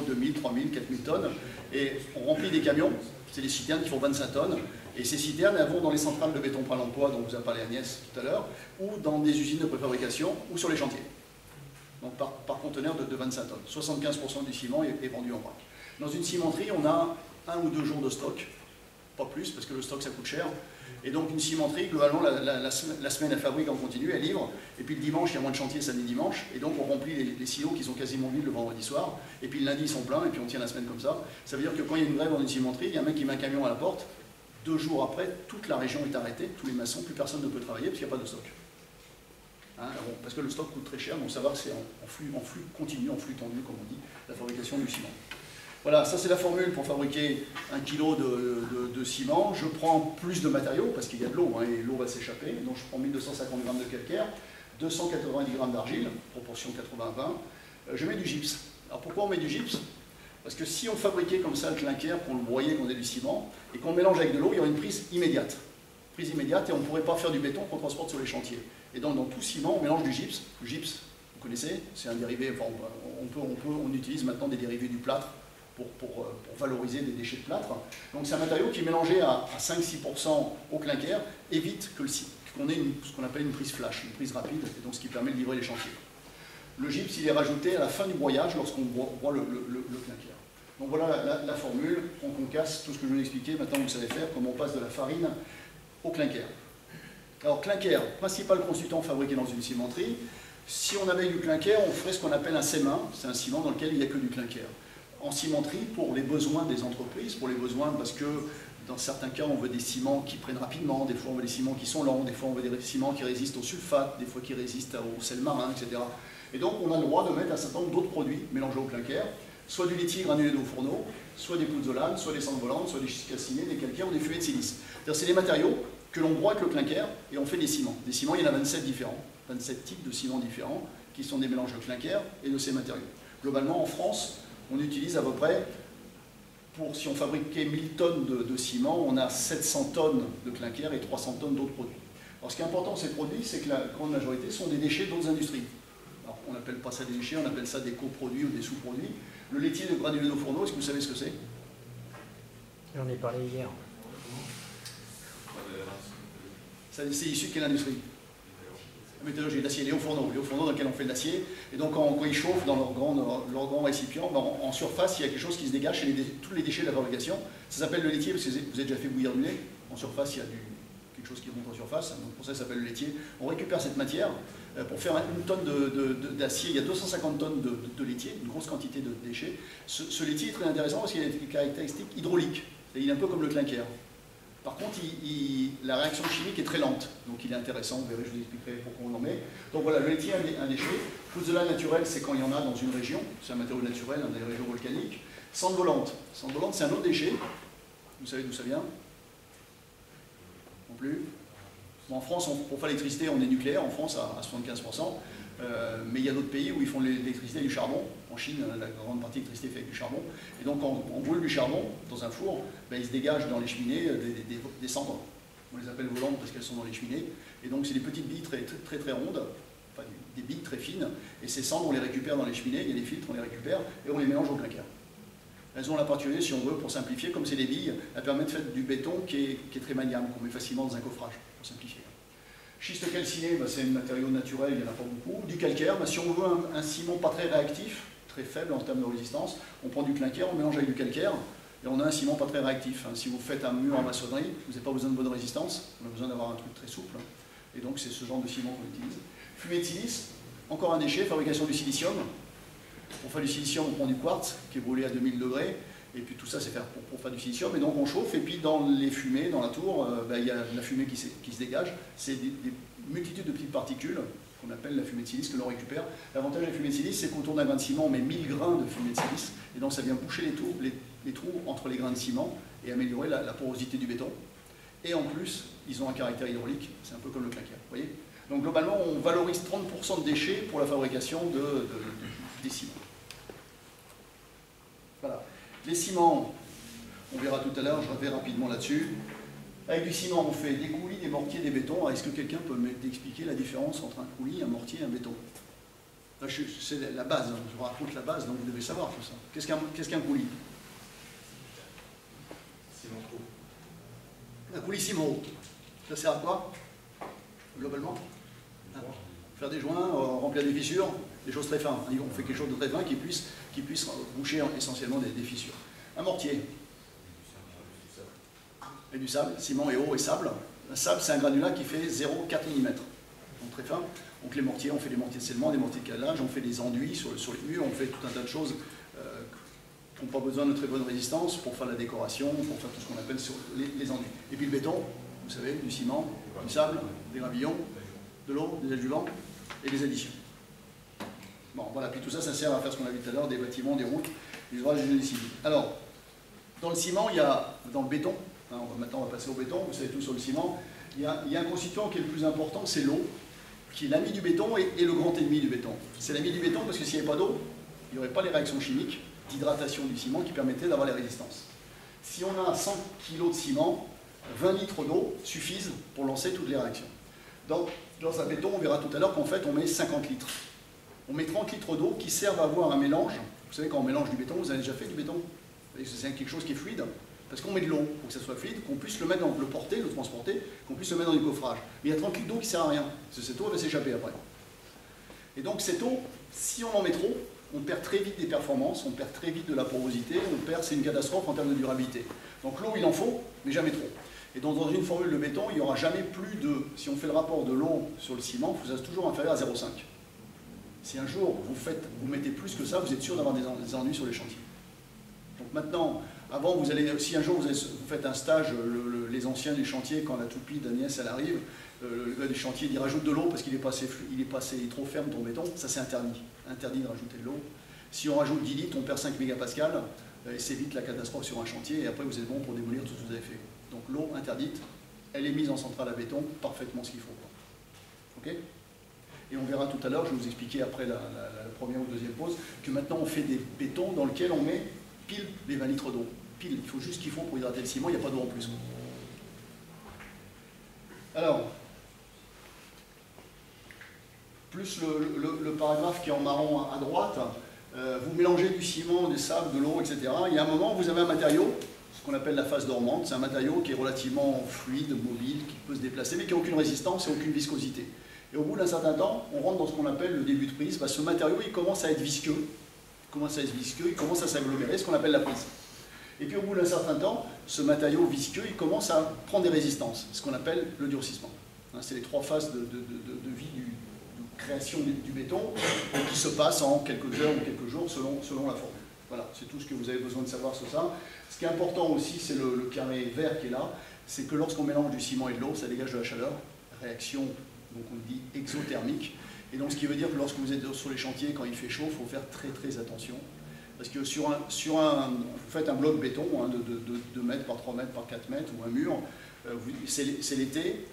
2000, 3000, 4000 tonnes, et on remplit des camions, c'est des citernes qui font 25 tonnes, et ces citernes, elles vont dans les centrales de béton par l'emploi, dont vous a parlé Agnès tout à l'heure, ou dans des usines de préfabrication, ou sur les chantiers. Donc par conteneur de 25 tonnes. 75% du ciment est vendu en vrac. Dans une cimenterie, on a 1 ou 2 jours de stock, pas plus, parce que le stock ça coûte cher. Et donc une cimenterie, globalement, la semaine elle fabrique en continu, elle livre, et puis le dimanche, il y a moins de chantier samedi, dimanche, et donc on remplit les silos qui sont quasiment vides le vendredi soir, et puis le lundi ils sont pleins, et puis on tient la semaine comme ça. Ça veut dire que quand il y a une grève dans une cimenterie, il y a un mec qui met un camion à la porte, 2 jours après, toute la région est arrêtée, tous les maçons, plus personne ne peut travailler parce qu'il n'y a pas de stock. Hein, bon, parce que le stock coûte très cher, donc ça va que c'est en flux continu, en flux tendu, comme on dit, la fabrication du ciment. Voilà, ça c'est la formule pour fabriquer 1 kg de ciment. Je prends plus de matériaux parce qu'il y a de l'eau, hein, et l'eau va s'échapper. Donc je prends 1250 g de calcaire, 290 g d'argile, proportion 80-20. Je mets du gypse. Alors pourquoi on met du gypse? Parce que si on fabriquait comme ça le clinker, qu'on le broyait, qu'on ait du ciment, et qu'on mélange avec de l'eau, il y aurait une prise immédiate. Prise immédiate, et on ne pourrait pas faire du béton qu'on transporte sur les chantiers. Et donc dans tout ciment, on mélange du gypse. Le gypse, vous connaissez, c'est un dérivé, enfin, on utilise maintenant des dérivés du plâtre, pour valoriser des déchets de plâtre. Donc c'est un matériau qui est mélangé à 5-6% au clinker, évite qu'on ait ce qu'on appelle une prise flash, une prise rapide, et donc ce qui permet de livrer les chantiers. Le gypse, il est rajouté à la fin du broyage lorsqu'on broie le clinker. Donc voilà la formule, on concasse tout ce que je vous ai expliqué, maintenant vous savez faire, comment on passe de la farine au clinker. Alors clinker, principal constituant fabriqué dans une cimenterie. Si on avait du clinker, on ferait ce qu'on appelle un sémin, c'est un ciment dans lequel il n'y a que du clinker. En cimenterie, pour les besoins des entreprises, parce que dans certains cas, on veut des ciments qui prennent rapidement, des fois on veut des ciments qui sont lents, des fois on veut des ciments qui résistent au sulfate, des fois qui résistent au sel marin, etc. Et donc on a le droit de mettre un certain nombre d'autres produits mélangés au clinker, soit du lithium granulé d'eau fourneau, soit des pouzzolanes, soit des cendres volantes, soit des calcinés, des calcaires ou des fumées de silice. C'est des matériaux que l'on broie avec le clinker et on fait des ciments. Des ciments, il y en a 27 différents, 27 types de ciments différents qui sont des mélanges de clinker et de ces matériaux. Globalement, en France, on utilise à peu près, si on fabriquait 1000 tonnes de ciment, on a 700 tonnes de clinker et 300 tonnes d'autres produits. Alors ce qui est important dans ces produits, c'est que la grande majorité sont des déchets d'autres industries. Alors on n'appelle pas ça des déchets, on appelle ça des coproduits ou des sous-produits. Le laitier de granulé d'eau fourneau, est-ce que vous savez ce que c'est? J'en ai parlé hier. C'est issu de quelle industrie? La métallurgie de l'acier, les hauts fourneaux dans lesquels on fait de l'acier. Et donc quand ils chauffent dans leur grand récipient, ben, en surface, il y a quelque chose qui se dégage, c'est tous les déchets de la fabrication. Ça s'appelle le laitier, parce que vous avez déjà fait bouillir du lait. En surface, il y a quelque chose qui remonte en surface, donc pour ça s'appelle le laitier. On récupère cette matière pour faire une tonne d'acier. Il y a 250 tonnes de laitier, une grosse quantité de déchets. Ce laitier est très intéressant parce qu'il a des caractéristiques hydrauliques. Il est un peu comme le clinker. Par contre, la réaction chimique est très lente, donc il est intéressant, vous verrez, je vous expliquerai pourquoi on en met. Donc voilà, le laitier est un déchet. Pozzolane naturelle, c'est quand il y en a dans une région, c'est un matériau naturel dans des régions volcaniques. Cendre volante, c'est un autre déchet. Vous savez d'où ça vient? Non plus. Bon, en France, pour faire l'électricité, on est nucléaire, en France à 75%. Mais il y a d'autres pays où ils font l'électricité avec du charbon. En Chine, la grande partie de l'électricité est faite avec du charbon. Et donc, quand on brûle du charbon dans un four, ben, il se dégage dans les cheminées des cendres. On les appelle volantes parce qu'elles sont dans les cheminées. Et donc, c'est des petites billes très rondes, enfin des billes très fines. Et ces cendres, on les récupère dans les cheminées, il y a des filtres, on les récupère et on les mélange au clinker. Elles ont la particularité, si on veut, pour simplifier, comme c'est des billes, elles permettent de faire du béton qui est très maniable, qu'on met facilement dans un coffrage, pour simplifier. Schiste calciné, bah, c'est un matériau naturel, il n'y en a pas beaucoup. Du calcaire, bah, si on veut un ciment pas très réactif, très faible en termes de résistance, on prend du clinker, on mélange avec du calcaire, et on a un ciment pas très réactif. Si vous faites un mur en maçonnerie, vous n'avez pas besoin de bonne résistance, on a besoin d'avoir un truc très souple. Et donc c'est ce genre de ciment qu'on utilise. Fumée de silice, encore un déchet, fabrication du silicium. Pour faire du silicium, on prend du quartz, qui est brûlé à 2000 degrés. Et puis tout ça, c'est pour faire du silicium. Et donc on chauffe, et puis dans les fumées, dans la tour, il y a de la fumée qui se dégage. C'est des multitudes de petites particules qu'on appelle la fumée de silice que l'on récupère. L'avantage de la fumée de silice, c'est qu'autour d'un grain de ciment, on met 1000 grains de fumée de silice. Et donc ça vient boucher les trous entre les grains de ciment et améliorer la porosité du béton. Et en plus, ils ont un caractère hydraulique. C'est un peu comme le clinker. Vous voyez ? Donc globalement, on valorise 30% de déchets pour la fabrication des ciments. Voilà. Les ciments, on verra tout à l'heure, je reviens rapidement là-dessus. Avec du ciment, on fait des coulis, des mortiers, des bétons. Est-ce que quelqu'un peut m'expliquer la différence entre un coulis, un mortier et un béton? C'est la base, je vous raconte la base, donc vous devez savoir tout ça. Qu'est-ce qu'un coulis? Un coulis ciment. Ça sert à quoi, globalement? Faire des joints, remplir des fissures, des choses très fines. On fait quelque chose de très fin qui puisse boucher essentiellement des fissures. Un mortier. Et du sable, ciment et eau et sable. Le sable, c'est un granulat qui fait 0,4 mm. Donc très fin. Donc les mortiers, on fait des mortiers de scellement, des mortiers de câblage, on fait des enduits sur les murs, on fait tout un tas de choses qui n'ont pas besoin de très bonne résistance pour faire la décoration, pour faire tout ce qu'on appelle sur les enduits. Et puis le béton, vous savez, du ciment, du sable, des gravillons, de l'eau, des adjuvants et des additions. Bon, voilà, puis tout ça, ça sert à faire ce qu'on a vu tout à l'heure, des bâtiments, des routes, des ouvrages de génie civil. Alors, dans le ciment, il y a, dans le béton, hein, maintenant on va passer au béton, vous savez tout sur le ciment, il y a un constituant qui est le plus important, c'est l'eau, qui est l'ami du béton et le grand ennemi du béton. C'est l'ami du béton parce que s'il n'y avait pas d'eau, il n'y aurait pas les réactions chimiques d'hydratation du ciment qui permettaient d'avoir les résistances. Si on a 100 kg de ciment, 20 litres d'eau suffisent pour lancer toutes les réactions. Dans un béton, on verra tout à l'heure qu'en fait, on met 50 litres. On met 30 litres d'eau qui servent à avoir un mélange. Vous savez, quand on mélange du béton, vous avez déjà fait du béton? C'est quelque chose qui est fluide, parce qu'on met de l'eau pour que ça soit fluide, qu'on puisse le mettre le porter, le transporter, qu'on puisse le mettre dans du coffrage. Mais il y a 30 litres d'eau qui ne sert à rien, parce que cette eau va s'échapper après. Et donc cette eau, si on en met trop, on perd très vite des performances, on perd très vite de la porosité, c'est une catastrophe en termes de durabilité. Donc l'eau, il en faut, mais jamais trop. Et donc dans une formule de béton, il n'y aura jamais plus de, si on fait le rapport de l'eau sur le ciment, il faut toujours inférieur à 0,5. Si un jour vous mettez plus que ça, vous êtes sûr d'avoir des ennuis sur les chantiers. Donc maintenant, avant, si un jour vous faites un stage, les anciens du chantier, quand la toupie d'Agnès elle arrive, le gars du chantier il rajoute de l'eau parce qu'il est trop ferme ton béton, ça c'est interdit. Interdit de rajouter de l'eau. Si on rajoute 10 litres, on perd 5 mégapascales, et c'est vite la catastrophe sur un chantier, et après vous êtes bon pour démolir tout ce que vous avez fait. Donc l'eau interdite, elle est mise en centrale à béton, parfaitement ce qu'il faut. Ok ? Et on verra tout à l'heure, je vais vous expliquer après la première ou deuxième pause, que maintenant on fait des bétons dans lesquels on met pile les 20 litres d'eau. Pile, il faut juste ce qu'il faut pour hydrater le ciment, il n'y a pas d'eau en plus. Alors, plus le paragraphe qui est en marron à droite, vous mélangez du ciment, du sable, de l'eau, etc. Il y a un moment, vous avez un matériau, ce qu'on appelle la phase dormante, c'est un matériau qui est relativement fluide, mobile, qui peut se déplacer, mais qui n'a aucune résistance et aucune viscosité. Et au bout d'un certain temps, on rentre dans ce qu'on appelle le début de prise. Ce matériau, il commence à être visqueux, il commence à s'agglomérer, ce qu'on appelle la prise. Et puis au bout d'un certain temps, ce matériau visqueux, il commence à prendre des résistances, ce qu'on appelle le durcissement. C'est les 3 phases de vie de création du béton qui se passent en quelques heures ou quelques jours selon la formule. Voilà, c'est tout ce que vous avez besoin de savoir sur ça. Ce qui est important aussi, c'est le carré vert qui est là, c'est que lorsqu'on mélange du ciment et de l'eau, ça dégage de la chaleur, réaction, donc on dit exothermique. Et donc ce qui veut dire que lorsque vous êtes sur les chantiers, quand il fait chaud, il faut faire très très attention. Parce que vous faites un bloc béton de 2 mètres par 3 mètres par 4 mètres ou un mur, c'est l'été,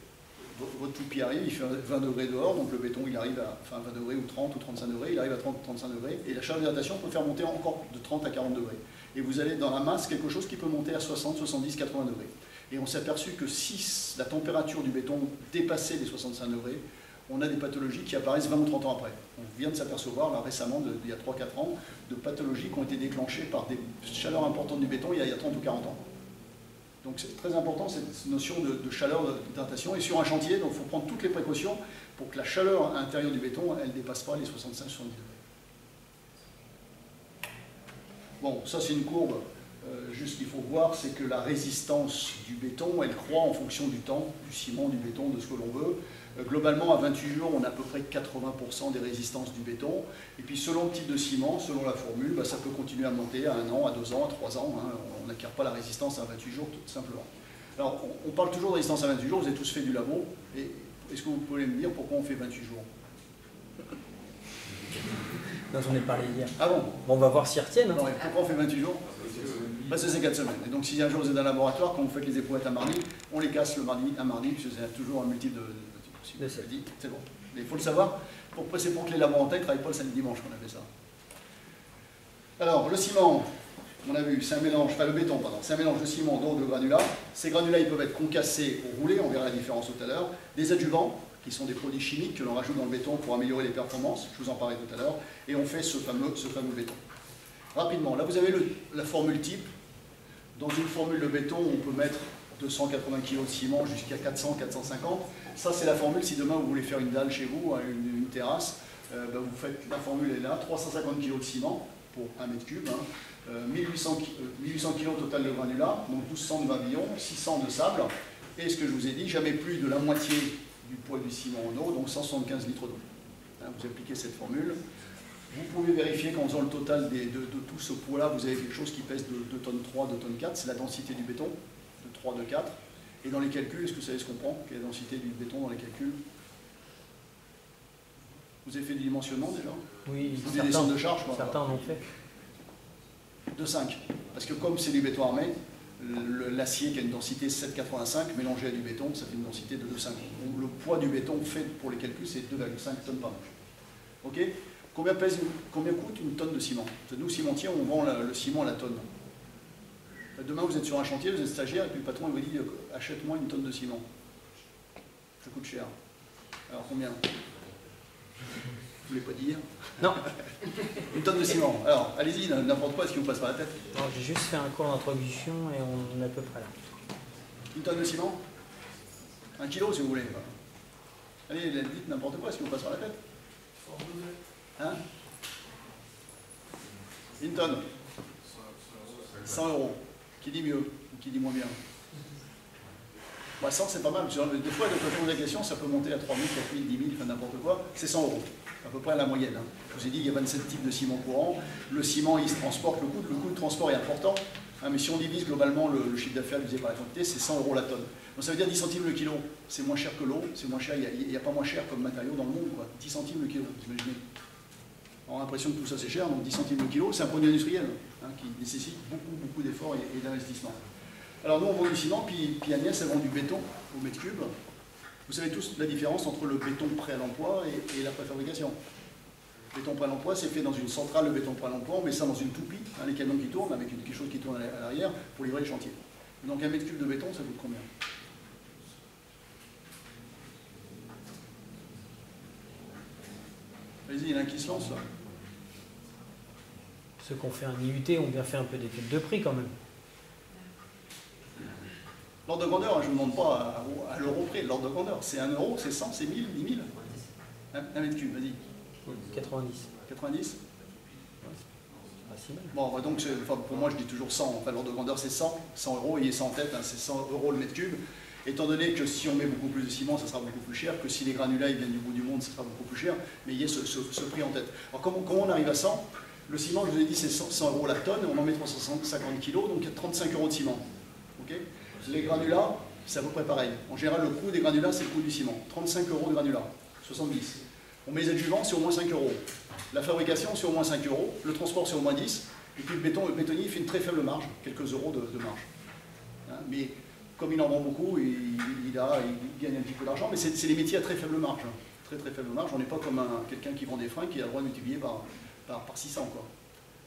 votre toupie arrive, il fait 20 degrés dehors, donc le béton il arrive à 20 degrés ou 30 ou 35 degrés, il arrive à 30 ou 35 degrés, et la charge d'hydratation peut faire monter encore de 30 à 40 degrés. Et vous allez dans la masse quelque chose qui peut monter à 60, 70, 80 degrés. Et on s'est aperçu que si la température du béton dépassait les 65 degrés, on a des pathologies qui apparaissent 20 ou 30 ans après. On vient de s'apercevoir, là récemment, il y a 3-4 ans, de pathologies qui ont été déclenchées par des chaleurs importantes du béton il y a 30 ou 40 ans. Donc c'est très important cette notion de chaleur d'hydratation. Et sur un chantier, il faut prendre toutes les précautions pour que la chaleur intérieure du béton, elle ne dépasse pas les 65-70 degrés. Bon, ça c'est une courbe. Juste qu'il faut voir, c'est que la résistance du béton, elle croît en fonction du temps, du ciment, du béton, de ce que l'on veut. Globalement, à 28 jours, on a à peu près 80% des résistances du béton. Et puis, selon le type de ciment, selon la formule, ça peut continuer à monter à 1 an, à 2 ans, à 3 ans. On n'acquiert pas la résistance à 28 jours, tout simplement. Alors, on parle toujours de résistance à 28 jours. Vous avez tous fait du labo. Et est-ce que vous pouvez me dire pourquoi on fait 28 jours? Non, j'en ai parlé hier. Ah bon? Bon, on va voir s'ils retiennent. Non, pourquoi on fait 28 jours? C'est 4 semaines. Et donc, si un jour vous êtes dans un laboratoire, quand vous faites les éprouvettes un mardi, on les casse le mardi, un mardi, puisque c'est toujours un multiple de c'est bon. Mais il faut le savoir, c'est pour que les laborantins ne travaillent pas le samedi dimanche qu'on a fait ça. Alors, le ciment, on a vu, c'est un mélange, enfin le béton, pardon, c'est un mélange de ciment, d'eau, de granulats. Ces granulats, ils peuvent être concassés ou roulés, on verra la différence tout à l'heure. Des adjuvants, qui sont des produits chimiques que l'on rajoute dans le béton pour améliorer les performances, je vous en parlais tout à l'heure, et on fait ce fameux béton. Rapidement, là vous avez la formule type. Dans une formule de béton, on peut mettre 280 kg de ciment jusqu'à 400, 450. Ça, c'est la formule si demain vous voulez faire une dalle chez vous, une terrasse. Vous faites, la formule est là, 350 kg de ciment pour 1 mètre cube, 1800 kg au total de granulats, donc 1200 de gravillon, 600 de sable. Et ce que je vous ai dit, jamais plus de la moitié du poids du ciment en eau, donc 175 litres d'eau. Vous appliquez cette formule. Vous pouvez vérifier qu'en faisant le total de tout ce poids-là, vous avez quelque chose qui pèse de 2 tonnes 3, 2 tonnes 4, c'est la densité du béton, de 3, de 4. Et dans les calculs, est-ce que vous savez ce qu'on prend? Quelle est la densité du béton dans les calculs? Vous avez fait du dimensionnement déjà? Oui, des descentes de charge, certains en ont fait. De 5. Parce que comme c'est du béton armé, l'acier qui a une densité 7,85 mélangé à du béton, ça fait une densité de 2,5. Donc le poids du béton fait pour les calculs, c'est 2,5 tonnes par manche. Ok? Combien coûte une tonne de ciment? Nous, cimentiers, on vend le ciment à la tonne. Demain, vous êtes sur un chantier, vous êtes stagiaire, et puis le patron il vous dit achète-moi une tonne de ciment. Ça coûte cher. Alors combien? Vous ne voulez pas dire? Non. Une tonne de ciment. Alors, allez-y, n'importe quoi, ce qui vous passe par la tête. J'ai juste fait un cours d'introduction et on est à peu près là. Une tonne de ciment? 1 kilo, si vous voulez. Allez, dites n'importe quoi, ce qui vous passe par la tête. Hein? Une tonne. 100 €. Qui dit mieux ou qui dit moins bien? 100, c'est pas mal. Des fois, quand je pose la question, ça peut monter à 3 000, 4 000, 10 000, enfin n'importe quoi. C'est 100 €. À peu près la moyenne. Je vous ai dit, il y a 27 types de ciment courant. Le ciment, il se transporte. Le coût de transport est important. Mais si on divise globalement le chiffre d'affaires divisé par la quantité, c'est 100 € la tonne. Donc ça veut dire 10 centimes le kilo. C'est moins cher que l'eau. C'est moins cher. Il n'y a pas moins cher comme matériau dans le monde, quoi. 10 centimes le kilo, vous imaginez. On a l'impression que tout ça c'est cher, donc 10 centimes le kilo, c'est un produit industriel qui nécessite beaucoup d'efforts et d'investissement. Alors nous on vend du ciment, puis Agnès elle vend du béton au mètre cube. Vous savez tous la différence entre le béton prêt à l'emploi et la préfabrication. Le béton prêt à l'emploi, c'est fait dans une centrale de béton prêt à l'emploi, on met ça dans une toupie, les camions qui tournent, avec quelque chose qui tourne à l'arrière, pour livrer les chantiers. Donc un mètre cube de béton, ça coûte combien? Allez-y, il y en a un qui se lance là. Ceux qui ont fait un IUT ont bien fait un peu d'études de prix quand même. L'ordre de grandeur, je ne vous demande pas à l'euro près, l'ordre de grandeur, c'est 1 €, c'est 100, c'est 1000, 10 000. 1 mètre cube, vas-y. 90. 90? Pas si mal. Bon, donc enfin, pour moi je dis toujours 100, enfin l'ordre de grandeur c'est 100 euros, il est 100 en tête, hein, c'est 100 euros le mètre cube. Étant donné que si on met beaucoup plus de ciment, ça sera beaucoup plus cher, que si les granulats ils viennent du bout du monde, ça sera beaucoup plus cher, mais il y a ce prix en tête. Alors comment on arrive à 100? Le ciment, je vous ai dit, c'est 100 euros la tonne, on en met 350 kg, donc il y a 35 euros de ciment. Okay, les granulats, c'est à peu près pareil. En général, le coût des granulats, c'est le coût du ciment. 35 euros de granulats, 70. On met les adjuvants, c'est au moins 5 euros. La fabrication, c'est au moins 5 euros. Le transport, c'est au moins 10. Et puis le bétonnier, il fait une très faible marge, quelques euros de marge. Hein, mais comme il en vend beaucoup, il gagne un petit peu d'argent, mais c'est des métiers à très faible marge. Hein. Très très faible marge. On n'est pas comme quelqu'un qui vend des fringues qui a le droit de multiplier par 600. Quoi.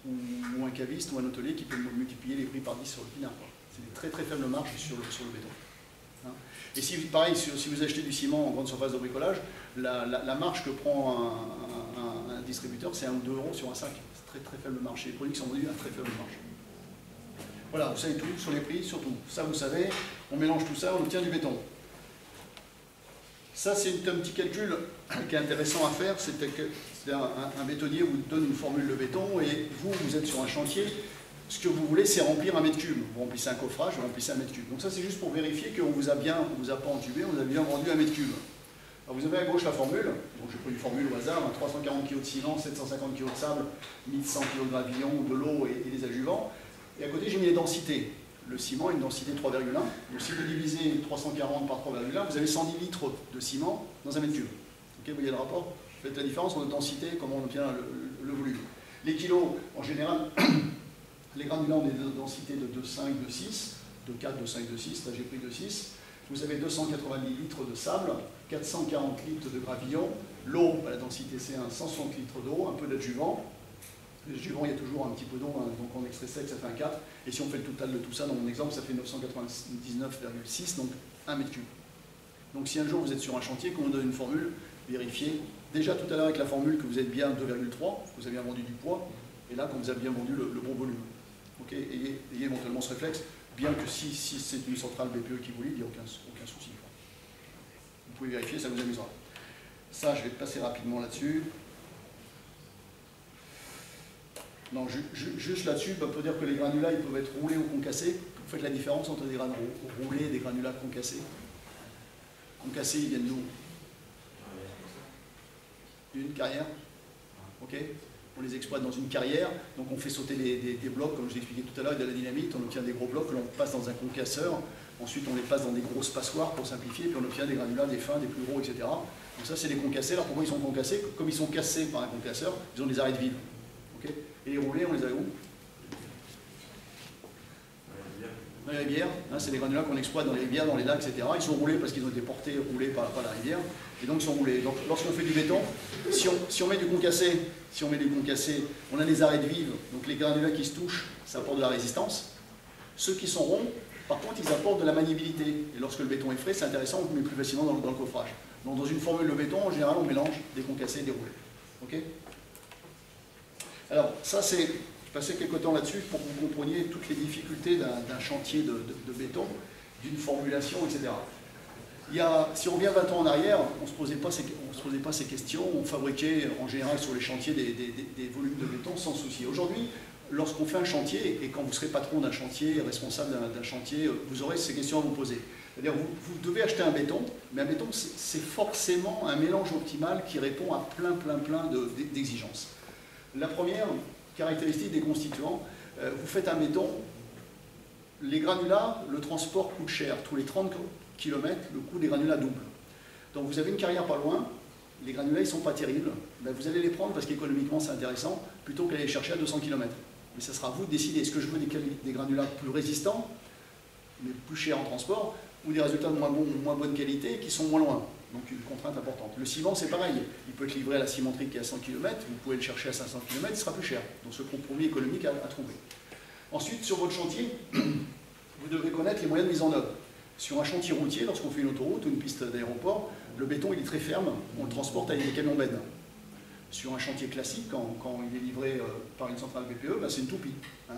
Ou un caviste ou un hôtelier qui peut multiplier les prix par 10 sur le pinard. C'est des très très faibles marges sur le béton. Hein. Et si, pareil, si vous achetez du ciment en grande surface de bricolage, la marge que prend un distributeur, c'est 1 ou 2 euros sur un sac. C'est très très faible marge. Et les produits qui sont vendus à très faible marge. Voilà, vous savez tout sur les prix, surtout. Ça, vous savez, on mélange tout ça, on obtient du béton. Ça, c'est un petit calcul qui est intéressant à faire. C'est un bétonnier vous donne une formule de béton et vous êtes sur un chantier. Ce que vous voulez, c'est remplir 1 mètre cube. Vous remplissez un coffrage, vous remplissez 1 mètre cube. Donc ça, c'est juste pour vérifier qu'on vous a pas entubé, on vous a bien vendu 1 mètre cube. Alors vous avez à gauche la formule. Donc j'ai pris une formule au hasard, 340 kg de ciment, 750 kg de sable, 1100 kg de gravillon, de l'eau et des adjuvants. Et à côté, j'ai mis les densités. Le ciment a une densité 3,1. Donc si vous divisez 340 par 3,1, vous avez 110 litres de ciment dans 1 mètre cube. Ok, vous voyez le rapport? Faites la différence entre densité et comment on obtient le volume. Les kilos, en général, les granulats ont des densités de 2,5, 2,6, 2,4, 2,5, 2,6. Là, j'ai pris 2,6. Vous avez 290 litres de sable, 440 litres de gravillon. L'eau, la densité C1, 160 litres d'eau, un peu d'adjuvant. L'adjuvant, il y a toujours un petit peu d'eau, hein, donc en extrait sec, ça fait un 4. Et si on fait le total de tout ça, dans mon exemple, ça fait 999,6, donc 1 mètre cube. Donc si un jour vous êtes sur un chantier, qu'on vous donne une formule, vérifiez. Déjà tout à l'heure avec la formule que vous êtes bien 2,3, que vous avez bien vendu du poids, et là, quand vous avez bien vendu le bon volume. Okay, ayez éventuellement ce réflexe, bien que si c'est une centrale BPE qui vous lit, il n'y a aucun souci. Vous pouvez vérifier, ça vous amusera. Ça, je vais passer rapidement là-dessus. Non, juste là-dessus, on peut dire que les granulats, ils peuvent être roulés ou concassés. Vous faites la différence entre des granulats roulés et des granulats concassés. Concassés, ils viennent d'où? Une carrière. Ok. On les exploite dans une carrière, donc on fait sauter des blocs, comme je vous expliqué tout à l'heure, de la dynamite, on obtient des gros blocs, l'on passe dans un concasseur, ensuite on les passe dans des grosses passoires pour simplifier, puis on obtient des granulats, des fins, des plus gros, etc. Donc ça, c'est des concassés. Alors pourquoi ils sont concassés? Comme ils sont cassés par un concasseur, ils ont des arrêts de vide. Okay, et les roulés, on les a où? Dans les rivières, hein, c'est des granulats qu'on exploite dans les rivières, dans les lacs, etc. Ils sont roulés parce qu'ils ont été portés, roulés par la rivière, et donc ils sont roulés. Donc lorsqu'on fait du béton, si on met du concassé, on a des arrêts de vive, donc les granulats qui se touchent, ça apporte de la résistance. Ceux qui sont ronds, par contre, ils apportent de la maniabilité. Et lorsque le béton est frais, c'est intéressant, on le met plus facilement dans le coffrage. Donc dans une formule de béton, en général, on mélange des concassés et des roulés. Ok? Alors, ça c'est... Je passais quelques temps là-dessus pour que vous compreniez toutes les difficultés d'un chantier de béton, d'une formulation, etc. Si on revient 20 ans en arrière, on ne se posait pas ces questions, on fabriquait en général sur les chantiers des volumes de béton sans souci. Aujourd'hui, lorsqu'on fait un chantier, et quand vous serez patron d'un chantier, responsable d'un chantier, vous aurez ces questions à vous poser. C'est-à-dire vous devez acheter un béton, mais un béton c'est forcément un mélange optimal qui répond à plein d'exigences. La première caractéristique des constituants, vous faites un béton, les granulats, le transport coûte cher. Tous les 30 km, le coût des granulats double. Donc vous avez une carrière pas loin, les granulats ils ne sont pas terribles, ben vous allez les prendre parce qu'économiquement c'est intéressant, plutôt qu'aller les chercher à 200 km. Mais ça sera à vous de décider, est-ce que je veux des granulats plus résistants, mais plus chers en transport, ou des résultats de moins bonne qualité qui sont moins loin. Donc une contrainte importante. Le ciment, c'est pareil. Il peut être livré à la cimenterie qui est à 100 km, vous pouvez le chercher à 500 km, il sera plus cher. Donc ce compromis économique à trouver. Ensuite, sur votre chantier, vous devez connaître les moyens de mise en œuvre. Sur un chantier routier, lorsqu'on fait une autoroute ou une piste d'aéroport, le béton il est très ferme, on le transporte avec des camions bennes. Sur un chantier classique, quand il est livré par une centrale BPE, ben, c'est une toupie. Hein.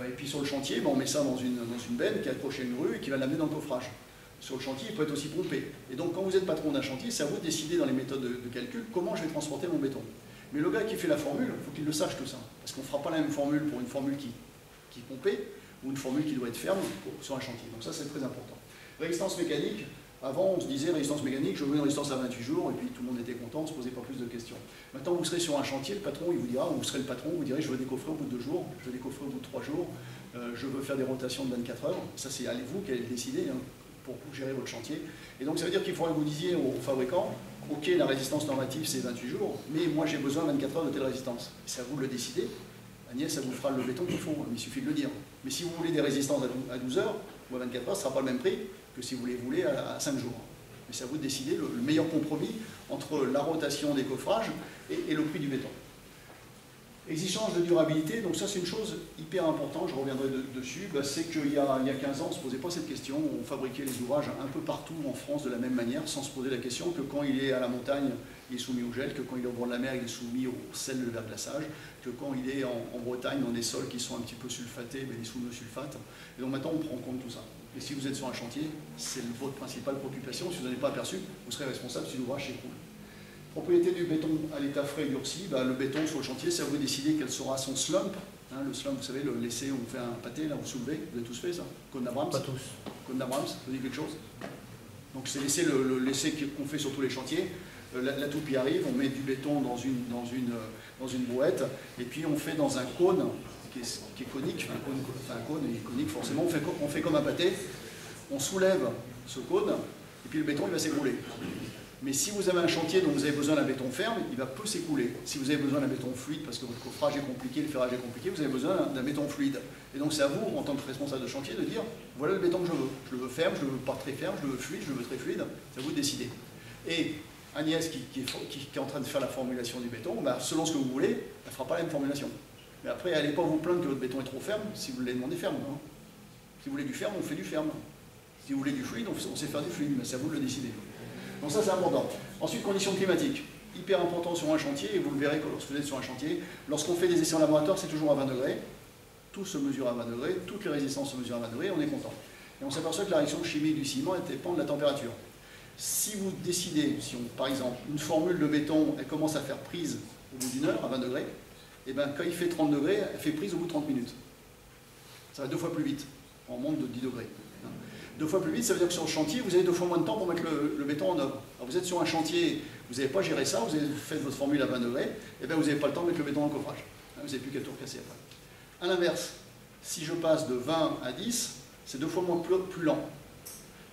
Et puis sur le chantier, ben, on met ça dans une benne qui est accrochée à une rue et qui va l'amener dans le coffrage. sur le chantier, il peut être aussi pompé. Et donc, quand vous êtes patron d'un chantier, c'est à vous de décider dans les méthodes de calcul comment je vais transporter mon béton. Mais le gars qui fait la formule, il faut qu'il le sache tout ça. Parce qu'on ne fera pas la même formule pour une formule qui est pompée ou une formule qui doit être ferme sur un chantier. Donc ça, c'est très important. Résistance mécanique. Avant, on se disait résistance mécanique, je veux une résistance à 28 jours, et puis tout le monde était content, on ne se posait pas plus de questions. Maintenant, vous serez sur un chantier, le patron, il vous dira, ou vous serez le patron, vous direz, je veux décoffrer au bout de 2 jours, je veux décoffrer au bout de 3 jours, je veux faire des rotations de 24 heures. Ça, c'est vous qui allez le décider hein, pour gérer votre chantier. Et donc, ça veut dire qu'il faudrait que vous disiez au fabricant, ok, la résistance normative, c'est 28 jours, mais moi, j'ai besoin de 24 heures de telle résistance. C'est à vous de le décider. Agnès, ça vous fera le béton qu'il faut, il suffit de le dire. Mais si vous voulez des résistances à 12 heures ou à 24 heures, ce ne sera pas le même prix que si vous les voulez à 5 jours. Mais c'est à vous de décider le meilleur compromis entre la rotation des coffrages et le prix du béton. Exigence de durabilité, donc ça c'est une chose hyper importante, je reviendrai dessus, c'est qu'il y a 15 ans on ne se posait pas cette question, on fabriquait les ouvrages un peu partout en France de la même manière, sans se poser la question que quand il est à la montagne, il est soumis au gel, que quand il est au bord de la mer, il est soumis au sel de verglaçage, que quand il est en Bretagne, dans des sols qui sont un petit peu sulfatés, il est soumis au sulfate. Et donc maintenant on prend en compte tout ça. Et si vous êtes sur un chantier, c'est votre principale préoccupation, si vous n'en avez pas aperçu, vous serez responsable si l'ouvrage s'écroule. Propriété du béton à l'état frais et durci, le béton sur le chantier, c'est à vous de décider quel sera son slump. Hein, le slump, vous savez, le laisser où on fait un pâté, là vous soulevez, vous avez tous fait ça? Cône d'Abrams? Pas tous. Cône d'Abrams, ça vous dit quelque chose? Donc c'est l'essai qu'on fait sur tous les chantiers. La toupie arrive, on met du béton dans une brouette, et puis on fait dans un cône qui est conique, un cône est conique forcément, on fait comme un pâté, on soulève ce cône, et puis le béton il va s'écrouler. Mais si vous avez un chantier dont vous avez besoin d'un béton ferme, il va peu s'écouler. Si vous avez besoin d'un béton fluide, parce que votre coffrage est compliqué, le ferrage est compliqué, vous avez besoin d'un béton fluide. Et donc c'est à vous, en tant que responsable de chantier, de dire, voilà le béton que je veux. Je le veux ferme, je le veux pas très ferme, je le veux fluide, je le veux très fluide. C'est à vous de décider. Et Agnès, qui est en train de faire la formulation du béton, selon ce que vous voulez, elle ne fera pas la même formulation. Mais après, n'allez pas vous plaindre que votre béton est trop ferme si vous l'avez demandé ferme. Hein. Si vous voulez du ferme, on fait du ferme. Si vous voulez du fluide, on sait faire du fluide, mais c'est à vous de le décider. Donc ça, c'est important. Ensuite, conditions climatiques. Hyper important sur un chantier, et vous le verrez lorsque vous êtes sur un chantier. Lorsqu'on fait des essais en laboratoire, c'est toujours à 20 degrés. Tout se mesure à 20 degrés, toutes les résistances se mesurent à 20 degrés, on est content. Et on s'aperçoit que la réaction chimique du ciment dépend de la température. Si vous décidez, par exemple, une formule de béton, elle commence à faire prise au bout d'une heure, à 20 degrés, et bien quand il fait 30 degrés, elle fait prise au bout de 30 minutes. Ça va 2 fois plus vite, en monte de 10 degrés. 2 fois plus vite, ça veut dire que sur le chantier, vous avez 2 fois moins de temps pour mettre le béton en œuvre. Alors vous êtes sur un chantier, vous n'avez pas géré ça, vous avez fait votre formule à 20 degrés, et bien vous n'avez pas le temps de mettre le béton dans le coffrage. Vous n'avez plus qu'à tout recasser après. A l'inverse, si je passe de 20 à 10, c'est 2 fois plus lent.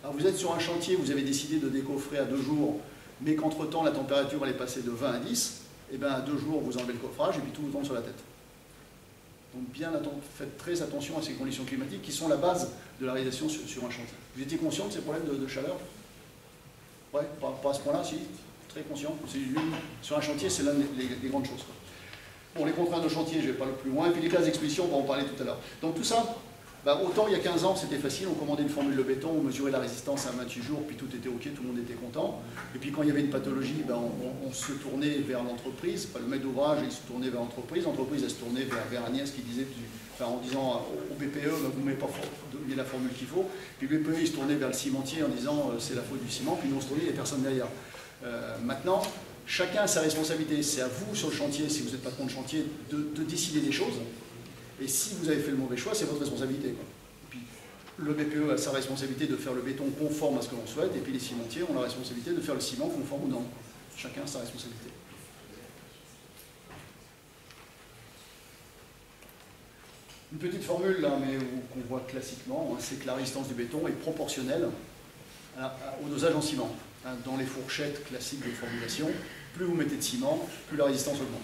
Alors vous êtes sur un chantier, vous avez décidé de décoffrer à 2 jours, mais qu'entre-temps la température elle est passée de 20 à 10, et bien à 2 jours vous enlevez le coffrage et puis tout vous tombe sur la tête. Donc faites très attention à ces conditions climatiques qui sont la base de la réalisation sur un chantier. Vous étiez conscient de ces problèmes de chaleur? Ouais, pas à ce point-là, si, très conscient. Sur un chantier, c'est l'une des grandes choses. Bon, les contraintes de chantier, je ne vais pas le plus loin, et puis les classes d'expédition, on va en parler tout à l'heure. Donc tout ça, autant il y a 15 ans, c'était facile, on commandait une formule de béton, on mesurait la résistance à 28 jours, puis tout était OK, tout le monde était content. Et puis quand il y avait une pathologie, on se tournait vers l'entreprise, le maître d'ouvrage, il se tournait vers l'entreprise, l'entreprise, elle se tournait vers Agnès qui disait, en disant au BPE, vous ne mettez pas la formule qu'il faut. Puis le BPE, il se tournait vers le cimentier en disant, c'est la faute du ciment, puis nous on se tournait, il n'y a personne derrière. Maintenant, chacun a sa responsabilité. C'est à vous sur le chantier, si vous êtes patron de chantier, de décider des choses. Et si vous avez fait le mauvais choix, c'est votre responsabilité. Et puis, le BPE a sa responsabilité de faire le béton conforme à ce que l'on souhaite, et puis les cimentiers ont la responsabilité de faire le ciment conforme aux normes. Chacun a sa responsabilité. Une petite formule, là, mais qu'on voit classiquement, c'est que la résistance du béton est proportionnelle au dosage en ciment. Dans les fourchettes classiques de formulation, plus vous mettez de ciment, plus la résistance augmente.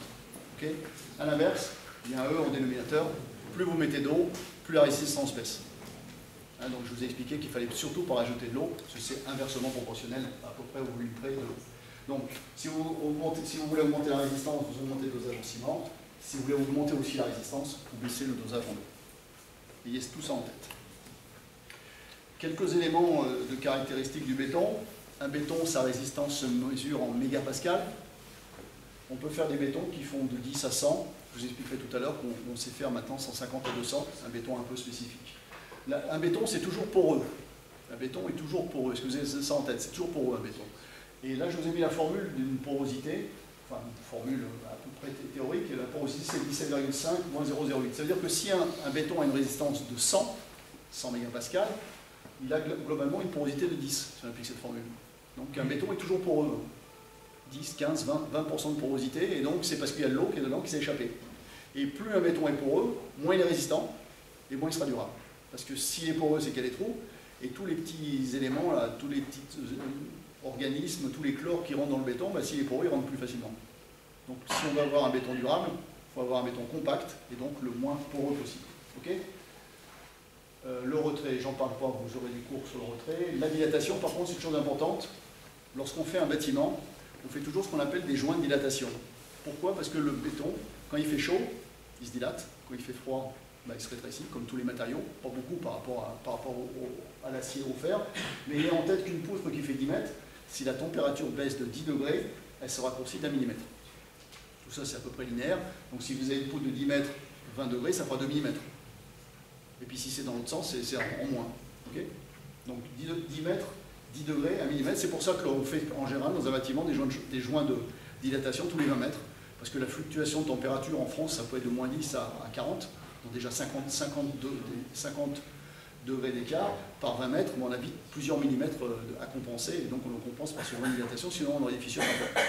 Okay, à l'inverse, il y a un E en dénominateur, plus vous mettez d'eau, plus la résistance baisse. Donc je vous ai expliqué qu'il ne fallait surtout pas rajouter de l'eau, parce que c'est inversement proportionnel à peu près au volume près de l'eau. Donc si vous voulez augmenter la résistance, vous augmentez le dosage en ciment. Si vous voulez augmenter aussi la résistance, vous baissez le dosage en eau. Ayez tout ça en tête. Quelques éléments de caractéristiques du béton. Un béton, sa résistance se mesure en mégapascal. On peut faire des bétons qui font de 10 à 100. Je vous expliquerai tout à l'heure qu'on sait faire maintenant 150 à 200, un béton un peu spécifique. Un béton, c'est toujours poreux. Un béton est toujours poreux. Est-ce que vous avez ça en tête? C'est toujours poreux, un béton. Et là, je vous ai mis la formule d'une porosité, enfin une formule à peu près théorique, et la porosité c'est 17,5 moins 0,08. Ça veut dire que si un béton a une résistance de 100 mégapascales, il a globalement une porosité de 10, si on applique cette formule. Donc un béton est toujours poreux. 10, 15, 20% de porosité, et donc c'est parce qu'il y a de l'eau qui est dedans qui s'est échappée. Et plus un béton est poreux, moins il est résistant, et moins il sera durable. Parce que s'il est poreux, c'est qu'il y a des trous, et tous les petits éléments, là, tous les petits organismes, tous les chlores qui rentrent dans le béton, bah, s'il est poreux, ils rentrent plus facilement. Donc si on veut avoir un béton durable, il faut avoir un béton compact, et donc le moins poreux possible. Okay, le retrait, j'en parle pas, vous aurez des cours sur le retrait. La dilatation, par contre, c'est une chose importante. Lorsqu'on fait un bâtiment, on fait toujours ce qu'on appelle des joints de dilatation. Pourquoi? Parce que le béton, quand il fait chaud, il se dilate. Quand il fait froid, bah, il se rétrécit, comme tous les matériaux. Pas beaucoup par rapport à l'acier ou au fer. Mais ayez en tête qu'une poutre qui fait 10 mètres, si la température baisse de 10 degrés, elle se raccourcit d'1 millimètre. Tout ça, c'est à peu près linéaire. Donc si vous avez une poutre de 10 mètres, 20 degrés, ça fera 2 millimètres. Et puis si c'est dans l'autre sens, c'est en moins. Okay, donc 10 mètres, 10 degrés, 1 mm, c'est pour ça que l'on fait en général dans un bâtiment des joints de dilatation tous les 20 mètres. Parce que la fluctuation de température en France, ça peut être de moins 10 à 40, donc déjà 50 degrés d'écart par 20 mètres, mais on a vite plusieurs millimètres à compenser, et donc on le compense par ce joint de dilatation, sinon on aurait des fissures importantes.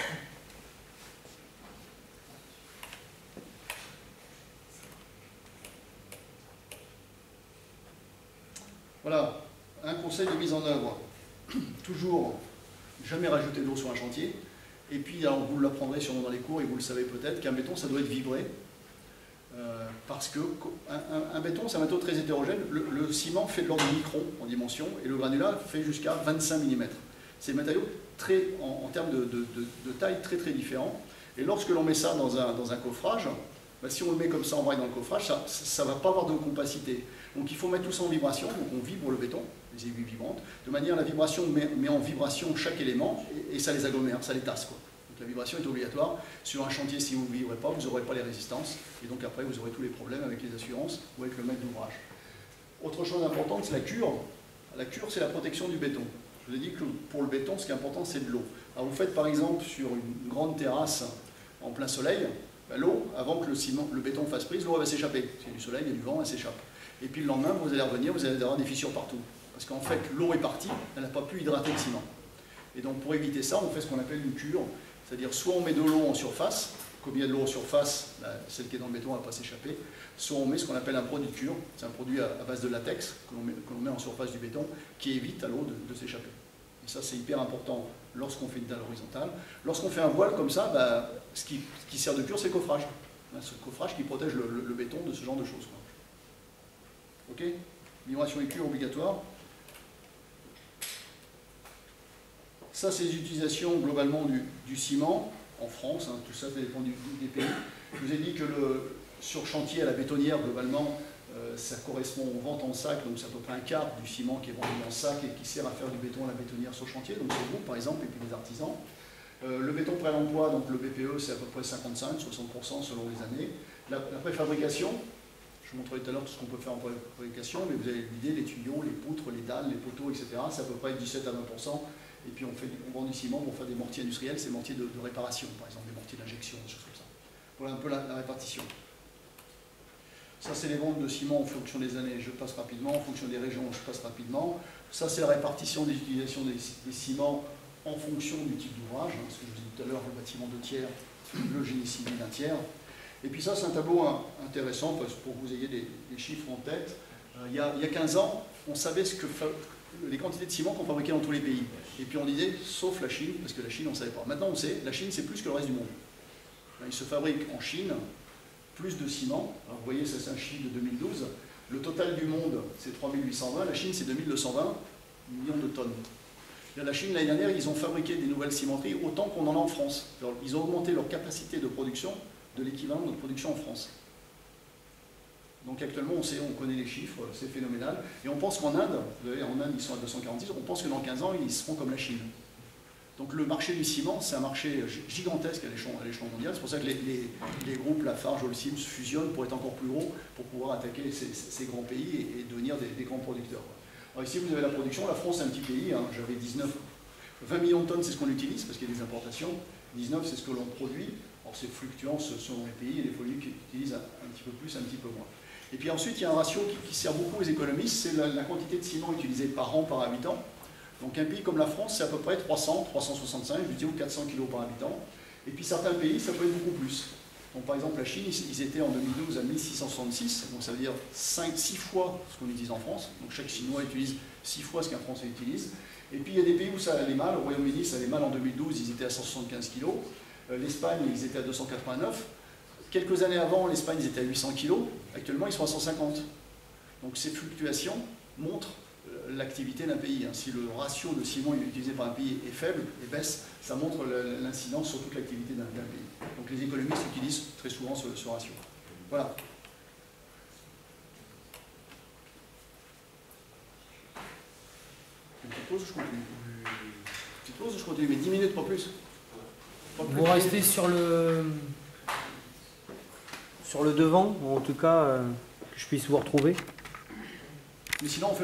Voilà, un conseil de mise en œuvre. Toujours, jamais rajouter de l'eau sur un chantier. Et puis, alors, vous l'apprendrez sûrement dans les cours, et vous le savez peut-être, qu'un béton, ça doit être vibré. Parce que un béton, c'est un matériau très hétérogène. Le ciment fait de l'ordre de micron en dimension, et le granulat fait jusqu'à 25 mm. C'est des matériaux en termes de taille très très différents. Et lorsque l'on met ça dans un coffrage, bah, si on le met comme ça en vrac dans le coffrage, ça ne va pas avoir de compacité. Donc il faut mettre tout ça en vibration, donc on vibre le béton, les aiguilles vibrantes, de manière à la vibration met en vibration chaque élément et ça les agglomère, ça les tasse, quoi. Donc la vibration est obligatoire. Sur un chantier, si vous ne vibrez pas, vous n'aurez pas les résistances, et donc après vous aurez tous les problèmes avec les assurances ou avec le maître d'ouvrage. Autre chose importante, c'est la cure. La cure, c'est la protection du béton. Je vous ai dit que pour le béton, ce qui est important, c'est de l'eau. Alors vous faites par exemple sur une grande terrasse en plein soleil, ben, l'eau, avant que le béton fasse prise, l'eau va s'échapper. S'il y a du soleil, il y a du vent, elle s'échappe. Et puis le lendemain, vous allez revenir, vous allez avoir des fissures partout. Parce qu'en fait, l'eau est partie, elle n'a pas pu hydrater le ciment. Et donc pour éviter ça, on fait ce qu'on appelle une cure. C'est-à-dire soit on met de l'eau en surface, comme il y a de l'eau en surface, celle qui est dans le béton ne va pas s'échapper, soit on met ce qu'on appelle un produit de cure. C'est un produit à base de latex que l'on met en surface du béton qui évite à l'eau de s'échapper. Et ça, c'est hyper important lorsqu'on fait une dalle horizontale. Lorsqu'on fait un voile comme ça, bah, ce qui sert de cure, c'est le coffrage. C'est le coffrage qui protège le béton de ce genre de choses, quoi. Ok? Vibration et cure obligatoire. Ça, c'est les utilisations globalement du ciment en France. Hein, tout ça, ça dépend des pays. Je vous ai dit que sur chantier à la bétonnière, globalement, ça correspond aux ventes en sac. Donc, c'est à peu près un quart du ciment qui est vendu en sac et qui sert à faire du béton à la bétonnière sur chantier. Donc, c'est vous, par exemple, et puis les artisans. Le béton prêt à l'emploi, donc le BPE, c'est à peu près 55-60% selon les années. La préfabrication, je vous montrerai tout à l'heure tout ce qu'on peut faire en préfabrication, mais vous avez l'idée, les tuyaux, les poutres, les dalles, les poteaux, etc. C'est à peu près 17 à 20%. Et puis on vend du ciment pour faire des mortiers industriels, c'est des mortiers de réparation, par exemple, des mortiers d'injection, des choses comme ça. Voilà un peu la répartition. Ça, c'est les ventes de ciment en fonction des années, je passe rapidement. En fonction des régions, je passe rapidement. Ça, c'est la répartition des utilisations des ciments en fonction du type d'ouvrage. Hein, ce que je vous disais tout à l'heure, le bâtiment 2 tiers, le génie civil 1 tiers. Et puis ça, c'est un tableau intéressant parce que pour que vous ayez des chiffres en tête. Il y a 15 ans, on savait les quantités de ciment qu'on fabriquait dans tous les pays. Et puis on disait, sauf la Chine, parce que la Chine, on ne savait pas. Maintenant, on sait, la Chine, c'est plus que le reste du monde. Il se fabrique en Chine plus de ciment. Alors vous voyez, ça c'est un chiffre de 2012. Le total du monde, c'est 3820. La Chine, c'est 2220 millions de tonnes. La Chine, l'année dernière, ils ont fabriqué des nouvelles cimenteries autant qu'on en a en France. Alors, ils ont augmenté leur capacité de production de l'équivalent de notre production en France. Donc actuellement, on connaît les chiffres, c'est phénoménal. Et on pense qu'en Inde, vous voyez, en Inde, ils sont à 246, on pense que dans 15 ans, ils seront comme la Chine. Donc le marché du ciment, c'est un marché gigantesque à l'échelon mondial. C'est pour ça que les groupes Lafarge, Holcim fusionnent pour être encore plus gros, pour pouvoir attaquer ces grands pays et devenir des grands producteurs. Alors ici, vous avez la production. La France, c'est un petit pays. Hein. J'avais 20 millions de tonnes, c'est ce qu'on utilise, parce qu'il y a des importations. 19, c'est ce que l'on produit. Alors, c'est fluctuant selon les pays et les produits qui utilisent un petit peu plus, un petit peu moins. Et puis ensuite, il y a un ratio qui sert beaucoup aux économistes, c'est la quantité de ciment utilisée par an, par habitant. Donc un pays comme la France, c'est à peu près 300, 365, je dis, ou 400 kg par habitant. Et puis certains pays, ça peut être beaucoup plus. Donc par exemple, la Chine, ils étaient en 2012 à 1666, donc ça veut dire 6 fois ce qu'on utilise en France. Donc chaque Chinois utilise 6 fois ce qu'un Français utilise. Et puis il y a des pays où ça allait mal. Au Royaume-Uni, ça allait mal en 2012, ils étaient à 175 kg. L'Espagne, ils étaient à 289. Quelques années avant, l'Espagne, ils étaient à 800 kg. Actuellement, ils sont à 150. Donc ces fluctuations montrent l'activité d'un pays. Si le ratio de ciment utilisé par un pays est faible et baisse, ça montre l'incidence sur toute l'activité d'un pays. Donc les économistes utilisent très souvent ce ratio. Voilà. Une petite pause, je continue. Petite pause, je continue, mais 10 minutes, pas plus. Vous restez sur le devant, ou en tout cas que je puisse vous retrouver. Mais sinon, on fait